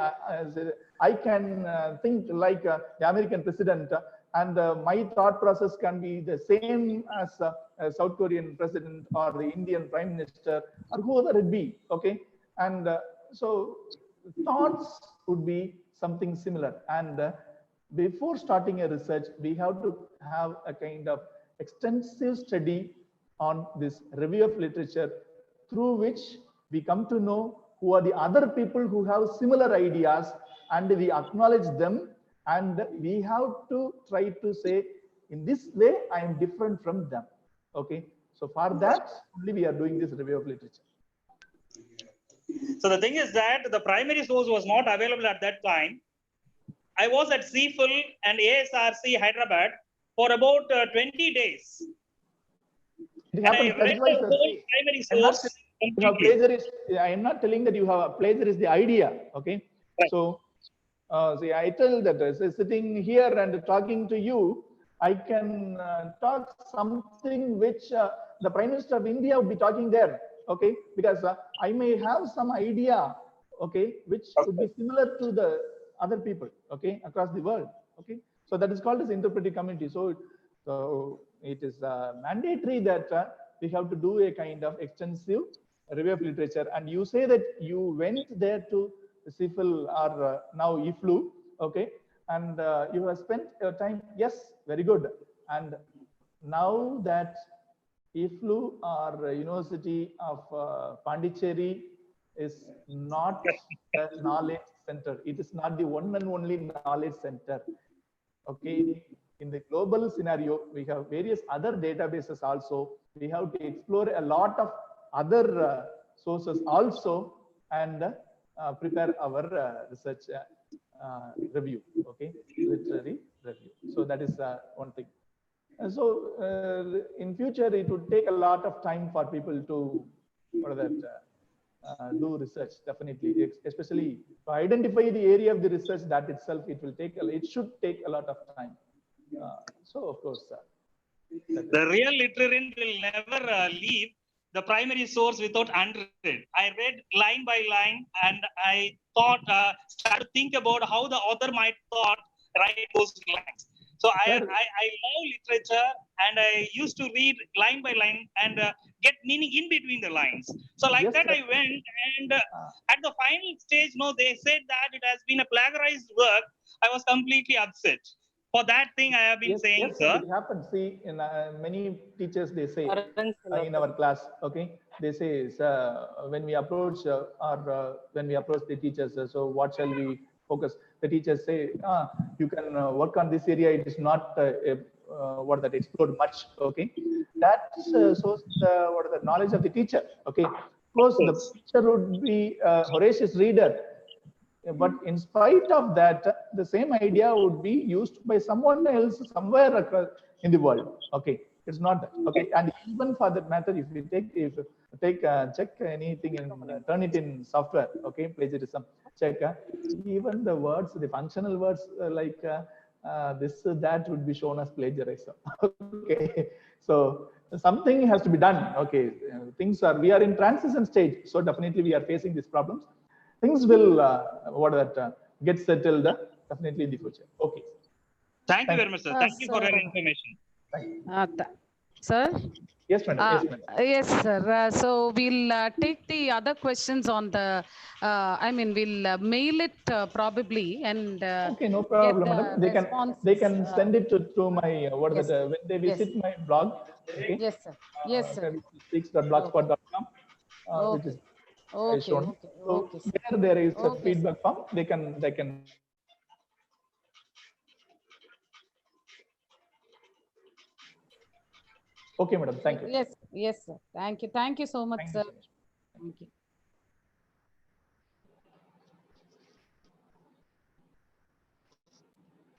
I can think like the American president, and my thought process can be the same as a South Korean president or the Indian prime minister or whoever it be. Okay, and so thoughts would be something similar. And before starting a research, we have to have a kind of extensive study on this review of literature, through which we come to know who are the other people who have similar ideas, and we acknowledge them, and we have to try to say, in this way, I am different from them. Okay, so for that only we are doing this review of literature. So the thing is that the primary source was not available at that time. I was at CFIL and ASRC Hyderabad for about 20 days. It happens. And I read the whole primary source. I am not telling that you have a plagiarized the idea. Okay, right. So see, I tell that sitting here and talking to you, I can talk something which the Prime Minister of India would be talking there. Okay, because I may have some idea, okay, which would be similar to the other people, okay, across the world. Okay, so that is called as interpretive community. So it is mandatory that we have to do a kind of extensive review of literature. And you say that you went there to CFIL or now IFLU, okay, and you have spent your time. Yes, very good. And now that IFLU or University of Pondicherry is not a knowledge center. It is not the one and only knowledge center. Okay, in the global scenario, we have various other databases also. We have to explore a lot of other sources also, and prepare our research review. Okay, literary review. So that is one thing. And so in future, it would take a lot of time for people to do research, definitely, especially to identify the area of the research. That itself, it should take a lot of time. So of course, the real literarian will never leave the primary source without unread. I read line by line, and I thought, started to think about how the author might write those lines. So I love literature, and I used to read line by line and get meaning in between the lines. So like that, I went, and at the final stage, they said that it has been a plagiarized work. I was completely upset. For that thing, I have been saying, yes, sir. it happens. See, in many teachers, they say in our class, okay, they say, when we approach when we approach the teachers, so what shall we focus? The teachers say, you can work on this area. It is not what that explored much. Okay, that shows the knowledge of the teacher. Okay, of course, the teacher would be a voracious reader. But in spite of that, the same idea would be used by someone else somewhere across in the world. Okay, it's not that. Okay, and even for that matter, if you check anything and turn it in software. Okay, plagiarism. Check even the words, the functional words like this that would be shown as plagiarism. Okay, so something has to be done. Okay, we are in transition stage, so definitely we are facing these problems. Things will get settled definitely in the future. Okay. Thank you very much, sir. Thank you for your information. Thank you. Sir? Yes, madam. Yes, madam. Yes, sir. So we'll take the other questions on the, we'll mail it probably and okay, no problem, madam. They can send it to my yes, when they visit my blog. Okay. Yes, sir. Yes, sir. speaks.blogspot.com, which is Okay, shown. okay, So okay, sir. there is a Okay, feedback form. They can. Okay, madam. Thank you. Yes, yes, sir. Thank you. Thank you so much, Thank you sir. so much. Thank you.